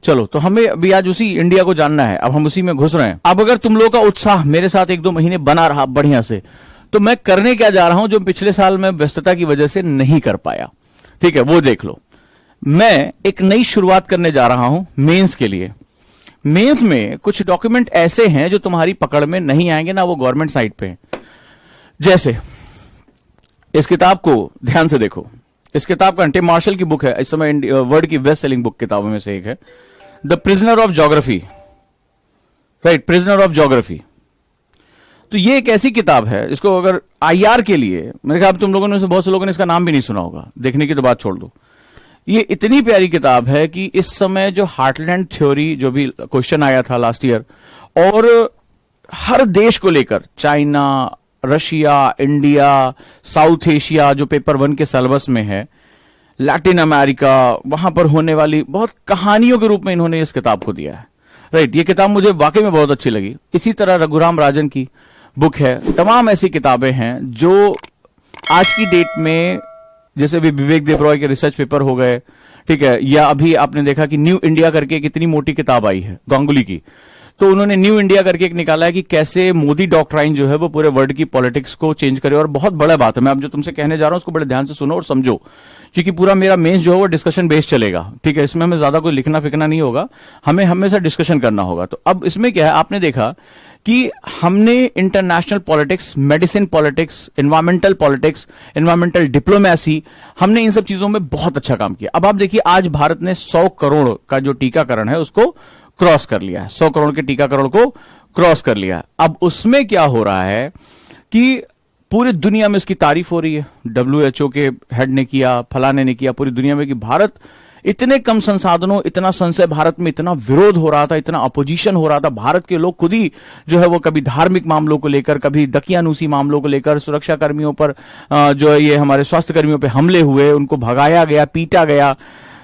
चलो, तो हमें अभी आज उसी इंडिया को जानना है, अब हम उसी में घुस रहे हैं। अब अगर तुम लोगों का उत्साह मेरे साथ 1-2 महीने बना रहा बढ़िया से, तो मैं करने क्या जा रहा हूं जो पिछले साल में व्यस्तता की वजह से नहीं कर पाया, ठीक है, वो देख लो। मैं एक नई शुरुआत करने जा रहा हूं मेंस के लिए। मेंस में कुछ डॉक्यूमेंट ऐसे हैं जो तुम्हारी पकड़ में नहीं आएंगे ना, वो गवर्नमेंट साइट पे। जैसे इस किताब को ध्यान से देखो। इस किताब का टिम मार्शल की बुक है, इस समय वर्ल्ड की बेस्ट सेलिंग बुक किताबों में से एक है, the prisoner of geography. Right, prisoner of geography. तो ये एक ऐसी किताब है, इसको अगर आईआर के लिए, मेरे ख्याल तुम लोगों ने से बहुत से लोगों ने इसका नाम भी नहीं सुना होगा, देखने की तो बात छोड़ दो। ये इतनी प्यारी किताब है कि इस समय जो हार्टलैंड थ्योरी, जो भी क्वेश्चन आया था लास्ट ईयर, और हर देश को लेकर, China, Russia, India, south Asia जो पेपर 1 के सिलेबस में है, लैटिन अमेरिका, वहां पर होने वाली बहुत कहानियों के रूप में इन्होंने इस किताब को दिया है। राइट, ये किताब मुझे वाकई में बहुत अच्छी लगी। इसी तरह रघुराम राजन की बुक है। तमाम ऐसी किताबें हैं जो आज की डेट में, जैसे भी विवेक देबरॉय के रिसर्च पेपर हो गए, ठीक है, या अभी आपने देखा कि न्यू इंडिया करके एक इतनी मोटी किताब आई है गांगुली की, तो उन्होंने न्यू इंडिया करके एक निकाला है कि कैसे मोदी डॉक्ट्राइन जो है वो पूरे वर्ल्ड की पॉलिटिक्स को चेंज करे। और बहुत बड़ा बात है, मैं अब जो तुमसे कहने जा रहा हूं उसको बड़े ध्यान से सुनो और समझो, क्योंकि पूरा मेरा मेंस जो है वो डिस्कशन बेस्ड चलेगा, ठीक है, इसमें हमें ज्यादा कोई लिखना फिकना नहीं होगा, हमें हमेशा डिस्कशन करना होगा। तो अब इसमें क्या है, आपने देखा कि हमने international politics, medicine politics, environmental diplomacy, हमने इन सब चीजों में बहुत अच्छा काम किया। अब आप देखिए, आज भारत ने 100 करोड़ का जो टीकाकरण है उसको क्रॉस कर लिया है, 100 करोड़ के टीकाकरण को क्रॉस कर लिया है। अब उसमें क्या हो रहा है कि पूरी दुनिया में उसकी तारीफ हो रही है, WHO के हेड ने किया, फलाने ने किया, पूरी दुनिया में, कि भारत इतने कम संसाधनों, इतना संशय, भारत में इतना विरोध हो रहा था, इतना अपोजिशन हो रहा था, भारत के लोग खुद ही जो है वो कभी धार्मिक मामलों को लेकर, कभी दकियानूसी मामलों को लेकर, सुरक्षा कर्मियों पर जो है ये हमारे स्वास्थ्य कर्मियों पर हमले हुए, उनको भगाया गया, पीटा गया,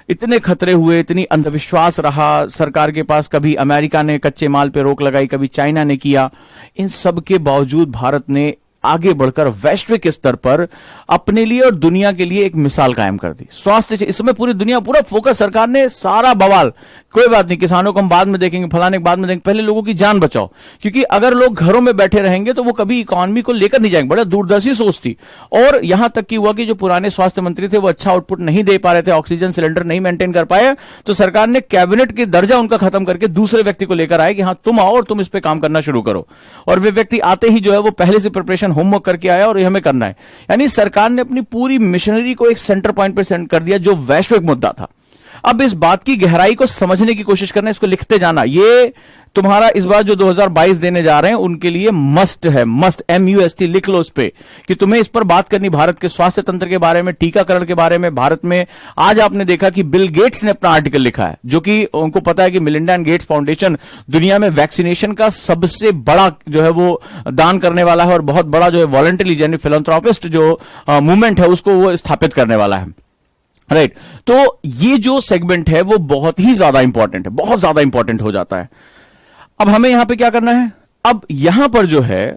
इतने खतरे हुए, इतनी अंधविश्वास रहा सरकार के पास, कभी अमेरिका ने कच्चे माल पे रोक लगाई, कभी चाइना ने किया। इन सब के बावजूद भारत ने आगे बढ़कर वैश्विक स्तर पर अपने लिए और दुनिया के लिए एक मिसाल कायम कर दी। स्वास्थ्य से इस समय पूरी दुनिया, पूरा फोकस, सरकार ने सारा बवाल, कोई बात नहीं, किसानों को हम बाद में देखेंगे, फलाने के बाद में देखेंगे, पहले लोगों की जान बचाओ, क्योंकि अगर लोग घरों में बैठे रहेंगे तो वो कभी इकोनॉमी को लेकर नहीं जाएंगे। बड़ा दूरदर्शी सोच थी। और यहां तक कि हुआ कि जो पुराने स्वास्थ्य मंत्री थे वो अच्छा आउटपुट नहीं दे पा रहे थे, ऑक्सीजन सिलेंडर नहीं मेंटेन कर पाए, तो सरकार ने कैबिनेट के दर्जा उनका खत्म करके दूसरे व्यक्ति को लेकर आए कि हाँ तुम आओ और तुम इस पर काम करना शुरू करो। और वे व्यक्ति आते ही जो है वो पहले से प्रिपरेशन होमवर्क करके आया और ये हमें करना है। यानी सरकार ने अपनी पूरी मिशनरी को एक सेंटर पॉइंट पर सेंड कर दिया जो वैश्विक मुद्दा था। अब इस बात की गहराई को समझने की कोशिश करना, इसको लिखते जाना, ये तुम्हारा इस बार जो 2022 देने जा रहे हैं उनके लिए मस्ट है, मस्ट, MUST लिख लो इस पे, कि तुम्हें इस पर बात करनी, भारत के स्वास्थ्य तंत्र के बारे में, टीकाकरण के बारे में। भारत में आज आपने देखा कि बिल गेट्स ने अपना आर्टिकल लिखा है, जो कि उनको पता है कि मिलिंडा एंड गेट्स फाउंडेशन दुनिया में वैक्सीनेशन का सबसे बड़ा जो है वो दान करने वाला है, और बहुत बड़ा जो है वॉलंटरी यानी फिलैंथ्रोपिस्ट जो मूवमेंट है उसको वो स्थापित करने वाला है। राइट, तो ये जो सेगमेंट है वो बहुत ही ज्यादा इंपॉर्टेंट है, बहुत ज्यादा इंपॉर्टेंट हो जाता है। अब हमें यहां पे क्या करना है, अब यहां पर जो है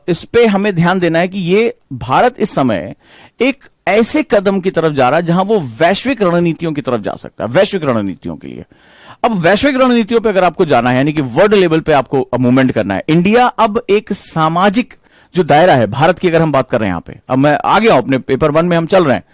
इस पे हमें ध्यान देना है कि ये भारत इस समय एक ऐसे कदम की तरफ जा रहा है जहां वो वैश्विक रणनीतियों की तरफ जा सकता है, वैश्विक रणनीतियों के लिए। अब वैश्विक रणनीतियों पे अगर आपको जाना है, यानी कि वर्ल्ड लेवल पे आपको मूवमेंट करना है, इंडिया अब एक सामाजिक जो दायरा है भारत की, अगर हम बात कर रहे हैं यहां पे, अब मैं आ गया हूं अपने पेपर 1 में हम चल रहे हैं,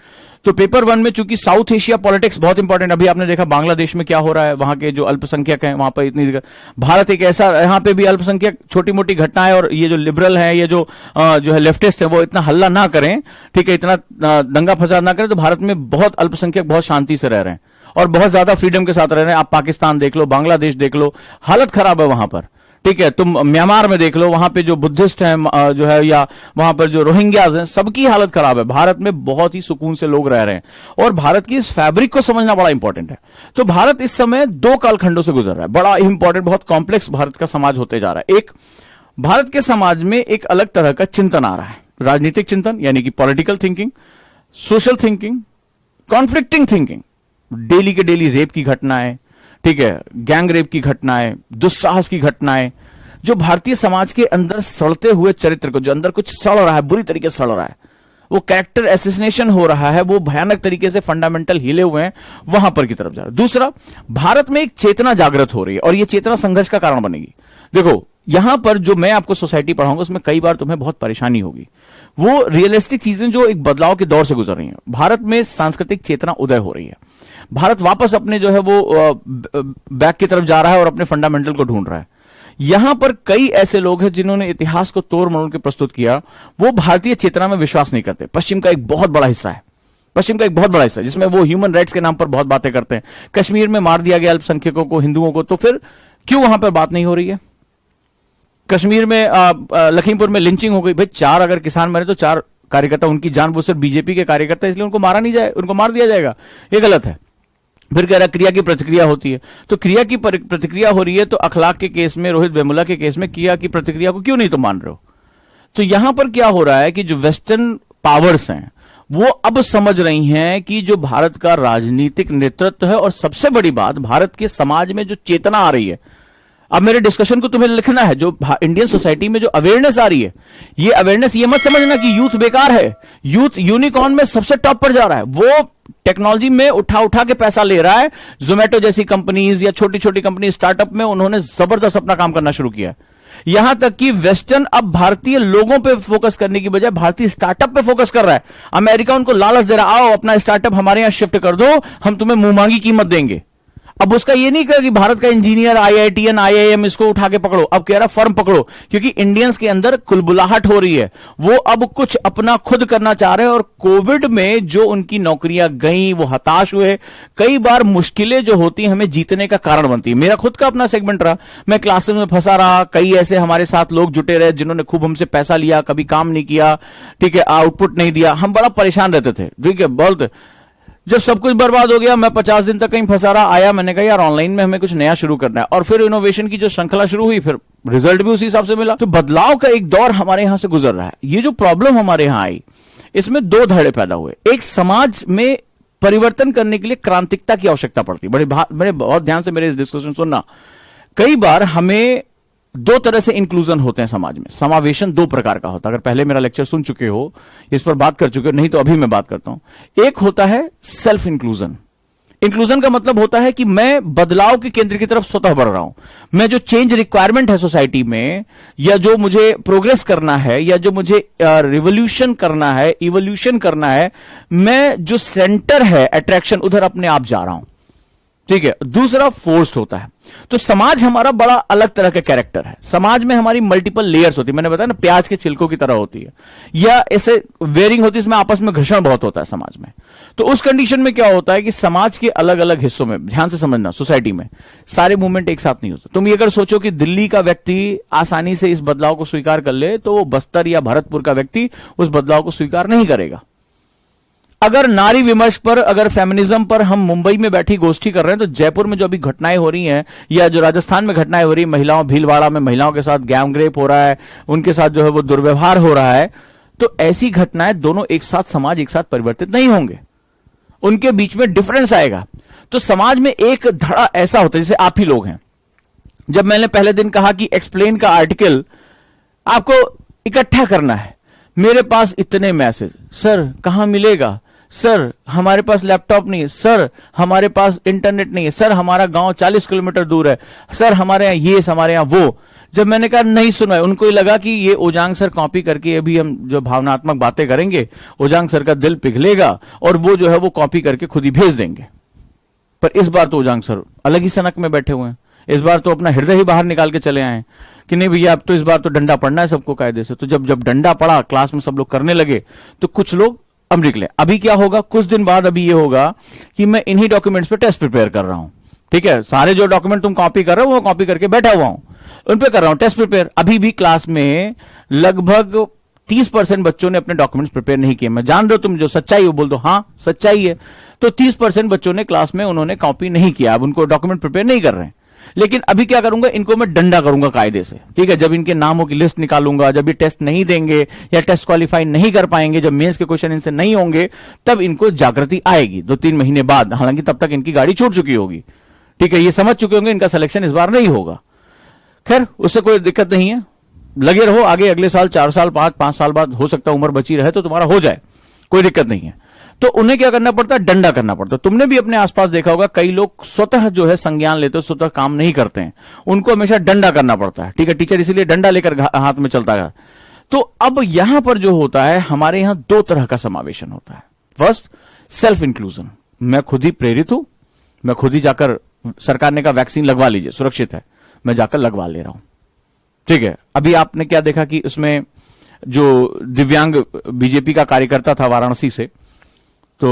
तो पेपर 1 में चूंकि साउथ एशिया पॉलिटिक्स बहुत इंपॉर्टेंट, अभी आपने देखा बांग्लादेश में क्या हो रहा है, वहां के जो अल्पसंख्यक हैं वहां पर इतनी, भारत एक ऐसा, यहां पे भी अल्पसंख्यक छोटी मोटी घटनाएं, और ये जो लिबरल हैं, ये जो है लेफ्टिस्ट है, वो इतना हल्ला ना करें, ठीक है, इतना दंगा फसाद ना करें, तो भारत में बहुत अल्पसंख्यक बहुत शांति से रह रहे हैं और बहुत ज्यादा फ्रीडम के साथ रह रहे हैं। आप पाकिस्तान देख लो, बांग्लादेश देख लो, हालत खराब है वहां पर, ठीक है, तुम म्यांमार में देख लो, वहां पे जो बुद्धिस्ट हैं जो है, या वहां पर जो रोहिंग्याज हैं, सबकी हालत खराब है। भारत में बहुत ही सुकून से लोग रह रहे हैं, और भारत की इस फैब्रिक को समझना बड़ा इंपॉर्टेंट है। तो भारत इस समय 2 कालखंडों से गुजर रहा है, बड़ा इंपॉर्टेंट, बहुत कॉम्प्लेक्स भारत का समाज होते जा रहा है। एक, भारत के समाज में एक अलग तरह का चिंतन आ रहा है, राजनीतिक चिंतन, यानी कि political thinking, social thinking, conflicting thinking, daily के डेली रेप की घटनाएं, ठीक है, गैंग रेप की घटनाएं, दुस्साहस की घटनाएं, जो भारतीय समाज के अंदर सड़ते हुए चरित्र को, जो अंदर कुछ सड़ रहा है, बुरी तरीके से सड़ रहा है, वो कैरेक्टर एसेसिनेशन हो रहा है, वो भयानक तरीके से फंडामेंटल हिले हुए हैं, वहां पर की तरफ जा रहा है। दूसरा, भारत में एक चेतना जागृत हो रही है और ये चेतना संघर्ष का कारण बनेगी। देखो, यहां पर जो मैं आपको सोसाइटी पढ़ाऊंगा उसमें कई बार तुम्हें बहुत परेशानी होगी, वो रियलिस्टिक चीजें जो एक बदलाव के दौर से गुजर रही हैं। भारत में सांस्कृतिक चेतना उदय हो रही है, भारत वापस अपने जो है वो बैक की तरफ जा रहा है और अपने फंडामेंटल को ढूंढ रहा है। यहां पर कई ऐसे लोग हैं जिन्होंने इतिहास को तोड़ मरोड़ के प्रस्तुत किया, वो भारतीय चेतना में विश्वास नहीं करते। पश्चिम का एक बहुत बड़ा हिस्सा है, पश्चिम का एक बहुत बड़ा हिस्सा है जिसमें वो ह्यूमन राइट्स के नाम पर बहुत बातें करते हैं। कश्मीर में मार दिया गया अल्पसंख्यकों को, हिंदुओं को, तो फिर क्यों वहां पर बात नहीं हो रही है? कश्मीर में लखीमपुर में लिंचिंग हो गई, भाई 4 अगर किसान मरे तो 4 कार्यकर्ता उनकी जानबूझ से बीजेपी के कार्यकर्ता, इसलिए उनको मारा नहीं जाए, उनको मार दिया जाएगा, ये गलत है। फिर कह रहा क्रिया की प्रतिक्रिया होती है, तो क्रिया की प्रतिक्रिया हो रही है, तो अखलाक के केस में, रोहित वेमुला के केस में क्रिया की प्रतिक्रिया को क्यों नहीं तुम मान रहे हो? तो यहां पर क्या हो रहा है कि जो वेस्टर्न पावर्स हैं वो अब समझ रही हैं कि जो भारत का राजनीतिक नेतृत्व है, और सबसे बड़ी बात भारत के समाज में जो चेतना आ रही है, अब मेरे डिस्कशन को तुम्हें लिखना है, जो इंडियन सोसाइटी में जो अवेयरनेस आ रही है, ये अवेयरनेस ये मत समझना कि यूथ बेकार है, यूथ यूनिकॉर्न में सबसे टॉप पर जा रहा है, वो टेक्नोलॉजी में उठा उठा के पैसा ले रहा है। जोमेटो जैसी कंपनीज या छोटी छोटी कंपनी स्टार्टअप में उन्होंने जबरदस्त अपना काम करना शुरू किया है। यहां तक कि वेस्टर्न अब भारतीय लोगों पे फोकस करने की बजाय भारतीय स्टार्टअप पे फोकस कर रहा है। अमेरिका उनको लालच दे रहा, आओ अपना स्टार्टअप हमारे यहां शिफ्ट कर दो, हम तुम्हें मुंह मांगी कीमत देंगे। अब उसका ये नहीं कहा कि भारत का इंजीनियर, आईआईटीएन, आईआईएम इसको उठा के पकड़ो, अब कह रहा फर्म पकड़ो, क्योंकि इंडियंस के अंदर कुलबुलाहट हो रही है, वो अब कुछ अपना खुद करना चाह रहे हैं। और कोविड में जो उनकी नौकरियां गई, वो हताश हुए। कई बार मुश्किलें जो होती हैं हमें जीतने का कारण बनती है। मेरा खुद का अपना सेगमेंट रहा, मैं क्लासेस में फंसा रहा, कई ऐसे हमारे साथ लोग जुटे रहे जिन्होंने खूब हमसे पैसा लिया, कभी काम नहीं किया, ठीक है, आउटपुट नहीं दिया, हम बड़ा परेशान रहते थे, ठीक है, बहुत। जब सब कुछ बर्बाद हो गया, मैं 50 दिन तक कहीं फंसा रहा, आया, मैंने कहा यार ऑनलाइन में हमें कुछ नया शुरू करना है, और फिर इनोवेशन की जो श्रृंखला शुरू हुई, फिर रिजल्ट भी उसी हिसाब से मिला। तो बदलाव का एक दौर हमारे यहां से गुजर रहा है। ये जो प्रॉब्लम हमारे यहां आई, इसमें 2 धड़े पैदा हुए। एक, समाज में परिवर्तन करने के लिए क्रांतिकता की आवश्यकता पड़ती है। बड़े बहुत ध्यान से मेरे इस डिस्कशन सुनना। कई बार हमें 2 तरह से इंक्लूजन होते हैं समाज में। समावेशन 2 प्रकार का होता है। अगर पहले मेरा लेक्चर सुन चुके हो, इस पर बात कर चुके हो, नहीं तो अभी मैं बात करता हूं। एक होता है सेल्फ इंक्लूजन। इंक्लूजन का मतलब होता है कि मैं बदलाव के केंद्र की तरफ स्वतः बढ़ रहा हूं। मैं जो चेंज रिक्वायरमेंट है सोसाइटी में, या जो मुझे प्रोग्रेस करना है, या जो मुझे रिवोल्यूशन करना है, इवोल्यूशन करना है, मैं जो सेंटर है अट्रैक्शन, उधर अपने आप जा रहा हूं, ठीक है। दूसरा फोर्स्ड होता है। तो समाज हमारा बड़ा अलग तरह का कैरेक्टर है। समाज में हमारी मल्टीपल लेयर्स होती है, मैंने बताया ना, प्याज के छिलकों की तरह होती है, या ऐसे वेयरिंग होती है, इसमें आपस में घर्षण बहुत होता है समाज में। तो उस कंडीशन में क्या होता है कि समाज के अलग अलग हिस्सों में, ध्यान से समझना, सोसाइटी में सारे मूवमेंट एक साथ नहीं होते। तुम ये अगर सोचो कि दिल्ली का व्यक्ति आसानी से इस बदलाव को स्वीकार कर ले, तो वो बस्तर या भरतपुर का व्यक्ति उस बदलाव को स्वीकार नहीं करेगा। अगर नारी विमर्श पर, अगर फेमिनिज्म पर हम मुंबई में बैठी गोष्ठी कर रहे हैं, तो जयपुर में जो अभी घटनाएं हो रही हैं, या जो राजस्थान में घटनाएं हो रही हैं, महिलाओं, भीलवाड़ा में महिलाओं के साथ गैंग रेप हो रहा है, उनके साथ जो है वो दुर्व्यवहार हो रहा है, तो ऐसी घटनाएं दोनों एक साथ, समाज एक साथ परिवर्तित नहीं होंगे, उनके बीच में डिफरेंस आएगा। तो समाज में एक धड़ा ऐसा होता है, जैसे आप ही लोग हैं। जब मैंने पहले दिन कहा कि एक्सप्लेन का आर्टिकल आपको इकट्ठा करना है, मेरे पास इतने मैसेज, सर कहां मिलेगा, सर हमारे पास लैपटॉप नहीं है, सर हमारे पास इंटरनेट नहीं है, सर हमारा गांव 40 किलोमीटर दूर है, सर हमारे यहाँ ये, हमारे यहाँ वो। जब मैंने कहा नहीं सुना, उनको ही लगा कि ये ओजांग सर कॉपी करके, अभी हम जो भावनात्मक बातें करेंगे, ओजांग सर का दिल पिघलेगा और वो जो है वो कॉपी करके खुद ही भेज देंगे। पर इस बार तो ओजांग सर अलग ही सनक में बैठे हुए हैं। इस बार तो अपना हृदय ही बाहर निकाल के चले आए कि नहीं भैया, अब तो इस बार तो डंडा पड़ना है सबको कायदे से। तो जब डंडा पड़ा, क्लास में सब लोग करने लगे, तो कुछ लोग अब निकले। अभी क्या होगा, कुछ दिन बाद अभी ये होगा कि मैं इन्हीं डॉक्यूमेंट्स पे टेस्ट प्रिपेयर कर रहा हूं, ठीक है। सारे जो डॉक्यूमेंट तुम कॉपी कर रहे हो वो कॉपी करके बैठा हुआ हूं, उन पे कर रहा हूं टेस्ट प्रिपेयर। अभी भी क्लास में लगभग 30% बच्चों ने अपने डॉक्यूमेंट्स प्रिपेयर नहीं किए। मैं जान रहा हूं तुम जो सच्चाई हो बोल दो हाँ सच्चाई है। तो 30% बच्चों ने क्लास में उन्होंने कॉपी नहीं किया, अब उनको डॉक्यूमेंट प्रिपेयर नहीं कर रहे हैं। लेकिन अभी क्या करूंगा, इनको मैं डंडा करूंगा कायदे से, ठीक है। जब इनके नामों की लिस्ट निकालूंगा, जब ये टेस्ट नहीं देंगे या टेस्ट क्वालिफाई नहीं कर पाएंगे, जब मेंस के क्वेश्चन इनसे नहीं होंगे, तब इनको जागृति आएगी 2-3 महीने बाद। हालांकि तब तक इनकी गाड़ी छूट चुकी होगी, ठीक है। ये समझ चुके होंगे इनका सिलेक्शन इस बार नहीं होगा। खैर उससे कोई दिक्कत नहीं है, लगे रहो आगे, अगले साल 4 साल 5 साल बाद हो सकता है उम्र बची रहे तो तुम्हारा हो जाए। कोई दिक्कत नहीं है। तो उन्हें क्या करना पड़ता है, डंडा करना पड़ता है। तुमने भी अपने आसपास देखा होगा, कई लोग स्वतः जो है संज्ञान लेते हैं, स्वतः काम नहीं करते हैं, उनको हमेशा डंडा करना पड़ता है। ठीक है, टीचर इसीलिए डंडा लेकर हाथ में चलता है। तो अब यहां पर जो होता है, हमारे यहां दो तरह का समावेशन होता है। फर्स्ट, सेल्फ इंक्लूजन, मैं खुद ही प्रेरित हूं, मैं खुद ही जाकर, सरकार ने कहा वैक्सीन लगवा लीजिए, सुरक्षित है, मैं जाकर लगवा ले रहा हूं। ठीक है, अभी आपने क्या देखा कि उसमें जो दिव्यांग बीजेपी का कार्यकर्ता था वाराणसी से, तो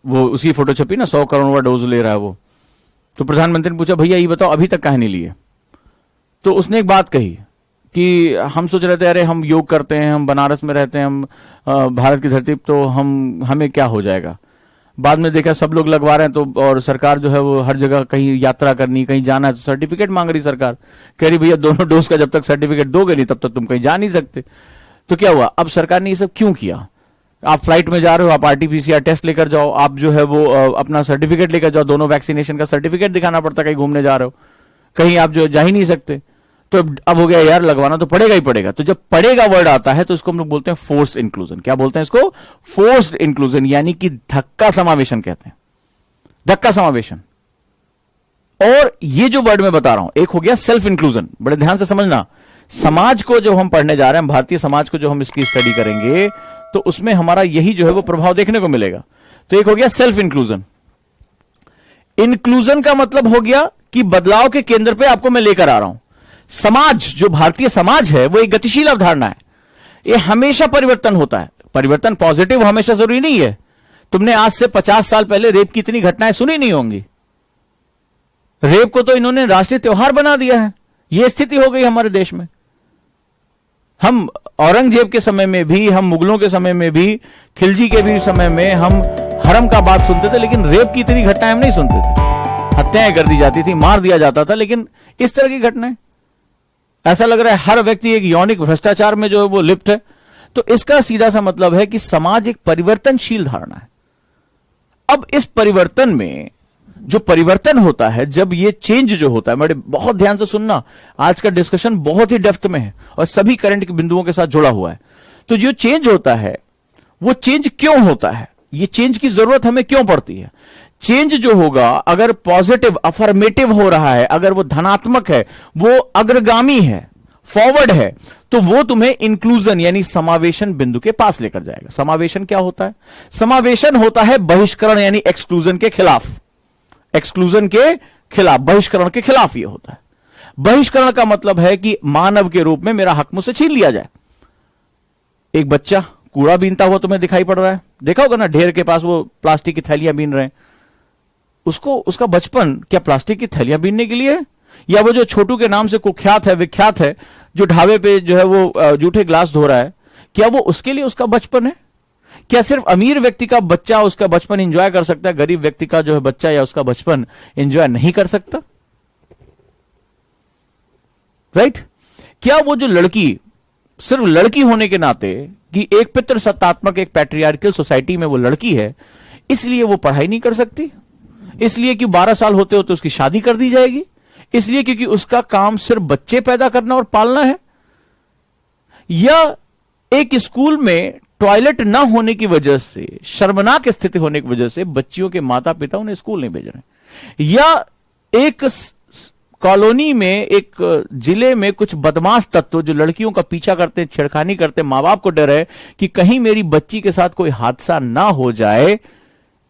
वो उसकी फोटो छपी ना, 100 करोड़ डोज ले रहा है वो। तो प्रधानमंत्री ने पूछा, भैया ये बताओ अभी तक काहे नहीं लिए? तो उसने एक बात कही कि हम सोच रहे थे, अरे हम योग करते हैं, हम बनारस में रहते हैं, हम भारत की धरती, तो हमें क्या हो जाएगा। बाद में देखा सब लोग लगवा रहे हैं, तो और सरकार जो है वो हर जगह कहीं यात्रा करनी, कहीं जाना है तो सर्टिफिकेट मांग रही सरकार, कह रही भैया दोनों डोज का जब तक सर्टिफिकेट दोगे नहीं तब तक तुम कहीं जा नहीं सकते। तो क्या हुआ, अब सरकार ने ये सब क्यों किया? आप फ्लाइट में जा रहे हो, आप आरटीपीसीआर टेस्ट लेकर जाओ, आप जो है वो अपना सर्टिफिकेट लेकर जाओ, दोनों वैक्सीनेशन का सर्टिफिकेट दिखाना पड़ता, कहीं घूमने जा रहे हो, कहीं आप जो जा ही नहीं सकते। तो अब हो गया यार, लगवाना तो पड़ेगा ही पड़ेगा। तो जब पड़ेगा वर्ड आता है तो इसको हम लोग बोलते हैं फोर्स्ड इंक्लूजन। क्या बोलते हैं इसको? फोर्स्ड इंक्लूजन, यानी कि धक्का समावेशन कहते हैं, धक्का समावेशन। और ये जो वर्ड मैं बता रहा हूं, एक हो गया सेल्फ इंक्लूजन, बड़े ध्यान से समझना। समाज को जो हम पढ़ने जा रहे हैं, भारतीय समाज को जो हम इसकी स्टडी करेंगे, तो उसमें हमारा यही जो है वो प्रभाव देखने को मिलेगा। तो एक हो गया सेल्फ इंक्लूजन। इंक्लूजन का मतलब हो गया कि बदलाव के केंद्र पे आपको मैं लेकर आ रहा हूं। समाज, जो भारतीय समाज है, वो एक गतिशील अवधारणा है, ये हमेशा परिवर्तन होता है। परिवर्तन पॉजिटिव हमेशा जरूरी नहीं है। तुमने आज से 50 साल पहले रेप की इतनी घटनाएं सुनी नहीं होंगी। रेप को तो इन्होंने राष्ट्रीय त्योहार बना दिया है, यह स्थिति हो गई हमारे देश में। हम औरंगजेब के समय में भी, हम मुगलों के समय में भी, खिलजी के भी समय में हम हरम का बात सुनते थे, लेकिन रेप की इतनी घटनाएं हम नहीं सुनते थे। हत्याएं कर दी जाती थी, मार दिया जाता था, लेकिन इस तरह की घटनाएं, ऐसा लग रहा है हर व्यक्ति एक यौनिक भ्रष्टाचार में जो है वो लिप्त है। तो इसका सीधा सा मतलब है कि समाज एक परिवर्तनशील धारणा है। अब इस परिवर्तन में जो परिवर्तन होता है, जब ये चेंज जो होता है, बड़े बहुत ध्यान से सुनना, आज का डिस्कशन बहुत ही डेप्थ में है और सभी करंट के बिंदुओं के साथ जुड़ा हुआ है। तो जो चेंज होता है, वो चेंज क्यों होता है, ये चेंज की जरूरत हमें क्यों पड़ती है? चेंज जो होगा, अगर पॉजिटिव अफर्मेटिव हो रहा है, अगर वो धनात्मक है, वो अग्रगामी है, फॉरवर्ड है, तो वो तुम्हें इंक्लूजन यानी समावेशन बिंदु के पास लेकर जाएगा। समावेशन क्या होता है? समावेशन होता है बहिष्करण यानी एक्सक्लूजन के खिलाफ। एक्सक्लूजन के खिलाफ, बहिष्करण के खिलाफ ये होता है। बहिष्करण का मतलब है कि मानव के रूप में मेरा हक मुझसे छीन लिया जाए। एक बच्चा कूड़ा बीनता हुआ तुम्हें दिखाई पड़ रहा है, देखा होगा ना, ढेर के पास वो प्लास्टिक की थैलियां बीन रहे हैं। उसको, उसका बचपन क्या प्लास्टिक की थैलियां बीनने के लिए है? या वो जो छोटू के नाम से कुख्यात है, विख्यात है, जो ढाबे पे जो है वो जूठे ग्लास धो रहा है, क्या वो उसके लिए उसका बचपन है? क्या सिर्फ अमीर व्यक्ति का बच्चा उसका बचपन एंजॉय कर सकता है, गरीब व्यक्ति का जो है बच्चा या उसका बचपन एंजॉय नहीं कर सकता? राइट? क्या वो जो लड़की सिर्फ लड़की होने के नाते, कि एक पितृसत्तात्मक, एक पैट्रियार्कल सोसाइटी में वो लड़की है, इसलिए वो पढ़ाई नहीं कर सकती? इसलिए कि 12 साल होते होते उसकी शादी कर दी जाएगी? इसलिए क्योंकि उसका काम सिर्फ बच्चे पैदा करना और पालना है? या एक स्कूल में टॉयलेट ना होने की वजह से, शर्मनाक स्थिति होने की वजह से बच्चियों के माता पिता उन्हें स्कूल नहीं भेज रहे? या एक कॉलोनी में, एक जिले में कुछ बदमाश तत्व जो लड़कियों का पीछा करते, छेड़खानी करते, मां बाप को डर है कि कहीं मेरी बच्ची के साथ कोई हादसा ना हो जाए,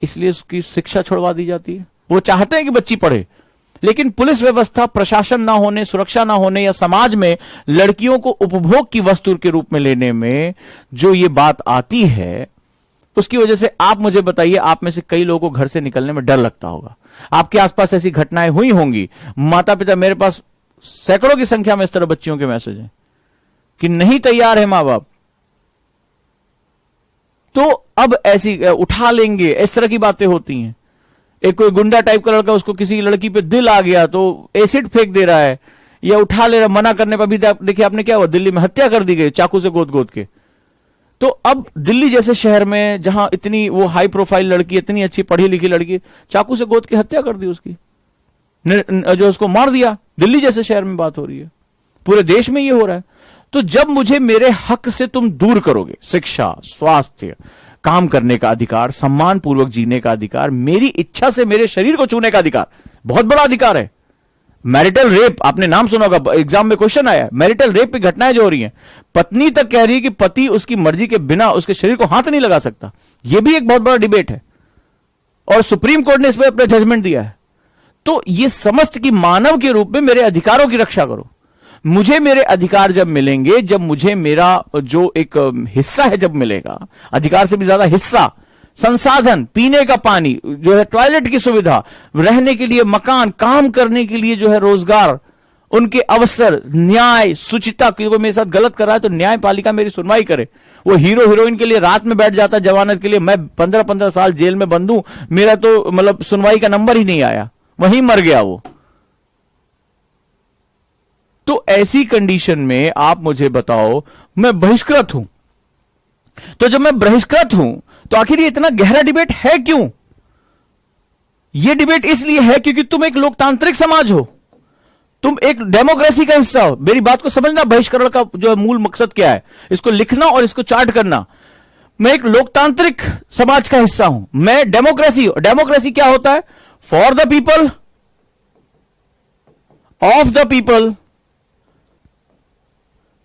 इसलिए उसकी शिक्षा छुड़वा दी जाती है। वो चाहते हैं कि बच्ची पढ़े, लेकिन पुलिस व्यवस्था, प्रशासन ना होने, सुरक्षा ना होने, या समाज में लड़कियों को उपभोग की वस्तु के रूप में लेने में जो ये बात आती है, उसकी वजह से आप मुझे बताइए, आप में से कई लोगों को घर से निकलने में डर लगता होगा। आपके आसपास ऐसी घटनाएं हुई होंगी। माता पिता, मेरे पास सैकड़ों की संख्या में इस तरह बच्चियों के मैसेज हैं कि नहीं तैयार है मां बाप, तो अब ऐसी उठा लेंगे, इस तरह की बातें होती हैं। एक कोई गुंडा टाइप का लड़का, उसको किसी लड़की पे दिल आ गया तो एसिड फेंक दे रहा है या उठा ले रहा, मना करने पर भी देखिए आपने क्या हुआ, दिल्ली में हत्या कर दी गई चाकू से गोद गोद के। तो अब दिल्ली जैसे शहर में, जहां इतनी वो हाई प्रोफाइल लड़की, इतनी अच्छी पढ़ी लिखी लड़की, चाकू से गोद के हत्या कर दी उसकी, जो उसको मार दिया। दिल्ली जैसे शहर में बात हो रही है, पूरे देश में ये हो रहा है। तो जब मुझे मेरे हक से तुम दूर करोगे, शिक्षा, स्वास्थ्य, काम करने का अधिकार, सम्मान पूर्वक जीने का अधिकार, मेरी इच्छा से मेरे शरीर को छूने का अधिकार, बहुत बड़ा अधिकार है। मैरिटल रेप, आपने नाम सुना होगा, एग्जाम में क्वेश्चन आया, मैरिटल रेप की घटनाएं जो हो रही हैं, पत्नी तक कह रही है कि पति उसकी मर्जी के बिना उसके शरीर को हाथ नहीं लगा सकता। यह भी एक बहुत बड़ा डिबेट है और सुप्रीम कोर्ट ने इस पर अपना जजमेंट दिया है। तो यह समस्त की मानव के रूप में मेरे अधिकारों की रक्षा करो। मुझे मेरे अधिकार जब मिलेंगे, जब मुझे मेरा जो एक हिस्सा है जब मिलेगा, अधिकार से भी ज्यादा हिस्सा, संसाधन, पीने का पानी जो है, टॉयलेट की सुविधा, रहने के लिए मकान, काम करने के लिए जो है रोजगार, उनके अवसर, न्याय, शुचिता, क्योंकि मेरे साथ गलत कर रहा है तो न्यायपालिका मेरी सुनवाई करे। वो हीरो हीरोइन के लिए रात में बैठ जाता जमानत के लिए, मैं 15-15 साल जेल में बंद हूं, मेरा तो मतलब सुनवाई का नंबर ही नहीं आया, वहीं मर गया वो। तो ऐसी कंडीशन में आप मुझे बताओ, मैं बहिष्कृत हूं। तो जब मैं बहिष्कृत हूं तो आखिर ये इतना गहरा डिबेट है क्यों? यह डिबेट इसलिए है क्योंकि तुम एक लोकतांत्रिक समाज हो, तुम एक डेमोक्रेसी का हिस्सा हो। मेरी बात को समझना, बहिष्करण का जो मूल मकसद क्या है, इसको लिखना और इसको चार्ट करना। मैं एक लोकतांत्रिक समाज का हिस्सा हूं, मैं डेमोक्रेसी क्या होता है? For the people, of the people,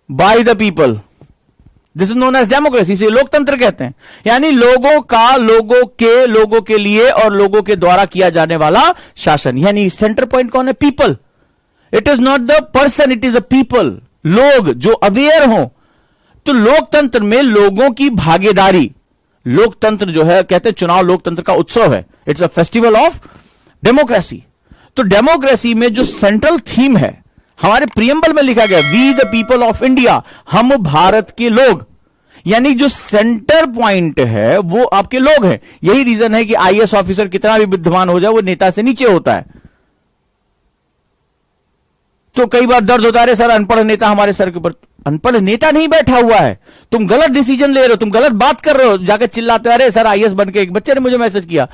by the people, this is known as democracy. इसे लोकतंत्र कहते हैं, यानी लोगों का, लोगों के लिए और लोगों के द्वारा किया जाने वाला शासन। यानी सेंटर पॉइंट कौन है? People. It is not the person, it is a people, लोग जो अवेयर हो। तो लोकतंत्र में लोगों की भागीदारी, लोकतंत्र जो है, कहते हैं चुनाव लोकतंत्र का उत्सव है, it's a festival of democracy. तो डेमोक्रेसी में जो सेंट्रल थीम है, हमारे प्रियम्बल में लिखा गया, we the people of India, हम भारत के लोग, यानी जो सेंटर पॉइंट है वो आपके लोग हैं। यही रीजन है कि आईएएस ऑफिसर कितना भी विद्वान हो जाए, वो नेता से नीचे होता है। तो कई बार दर्द होता है, सर अनपढ़ नेता हमारे सर के ऊपर। अनपढ़ नेता नहीं बैठा हुआ है, तुम गलत डिसीजन ले रहे हो, तुम गलत बात कर रहे हो, जाकर चिल्लाते, अरे सर आईएएस बन के। एक बच्चे ने मुझे मैसेज किया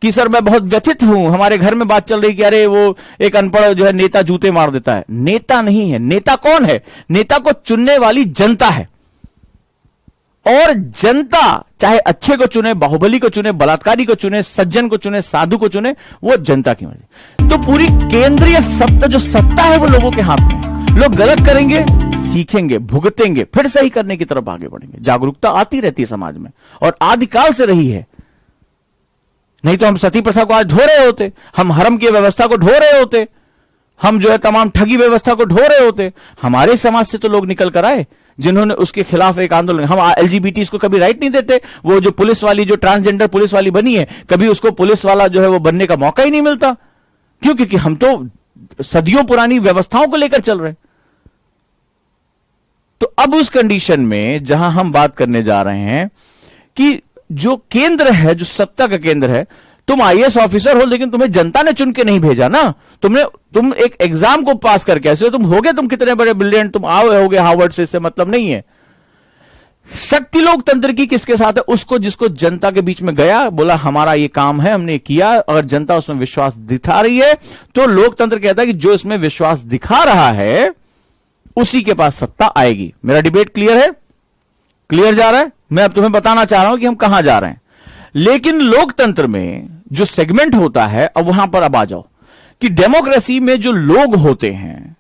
कि सर मैं बहुत व्यथित हूं, हमारे घर में बात चल रही कि अरे वो एक अनपढ़ जो है नेता जूते मार देता है। नेता नहीं है। नेता कौन है? नेता को चुनने वाली जनता है। और जनता चाहे अच्छे को चुने, बाहुबली को चुने, बलात्कारी को चुने, सज्जन को चुने, साधु को चुने, वो जनता की मर्जी। तो पूरी केंद्रीय सत्ता, जो सत्ता है वो लोगों के हाथ में। लोग गलत करेंगे, सीखेंगे, भुगतेंगे, फिर सही करने की तरफ आगे बढ़ेंगे। जागरूकता आती रहती है समाज में और आदिकाल से रही है। नहीं तो हम सती प्रथा को आज ढो रहे होते, हम हरम की व्यवस्था को ढो रहे होते, हम जो है तमाम ठगी व्यवस्था को ढो रहे होते। हमारे समाज से तो लोग निकल कर आए जिन्होंने उसके खिलाफ एक आंदोलन। हम एलजीबीटी को कभी राइट नहीं देते। वो जो पुलिस वाली, जो ट्रांसजेंडर पुलिस वाली बनी है, कभी उसको पुलिस वाला जो है वो बनने का मौका ही नहीं मिलता। क्यों? क्योंकि हम तो सदियों पुरानी व्यवस्थाओं को लेकर चल रहे हैं। तो अब उस कंडीशन में जहां हम बात करने जा रहे हैं कि जो केंद्र है, जो सत्ता का केंद्र है, तुम आईएएस ऑफिसर हो लेकिन तुम्हें जनता ने चुन के नहीं भेजा ना। तुम एक एग्जाम को पास करके ऐसे तुम होगे, तुम कितने बड़े ब्रिलियंट तुम आओ होगे हार्वर्ड से, इससे मतलब नहीं है। शक्ति लोकतंत्र की किसके साथ है? उसको जिसको जनता के बीच में गया, बोला हमारा ये काम है, हमने किया, अगर जनता उसमें विश्वास दिखा रही है तो लोकतंत्र कहता है कि जो इसमें विश्वास दिखा रहा है उसी के पास सत्ता आएगी। मेरा डिबेट क्लियर है? क्लियर जा रहा है? मैं अब तुम्हें बताना चाह रहा हूं कि हम कहां जा रहे हैं। लेकिन लोकतंत्र में जो सेगमेंट होता है, अब वहां पर अब आ जाओ कि डेमोक्रेसी में जो लोग होते हैं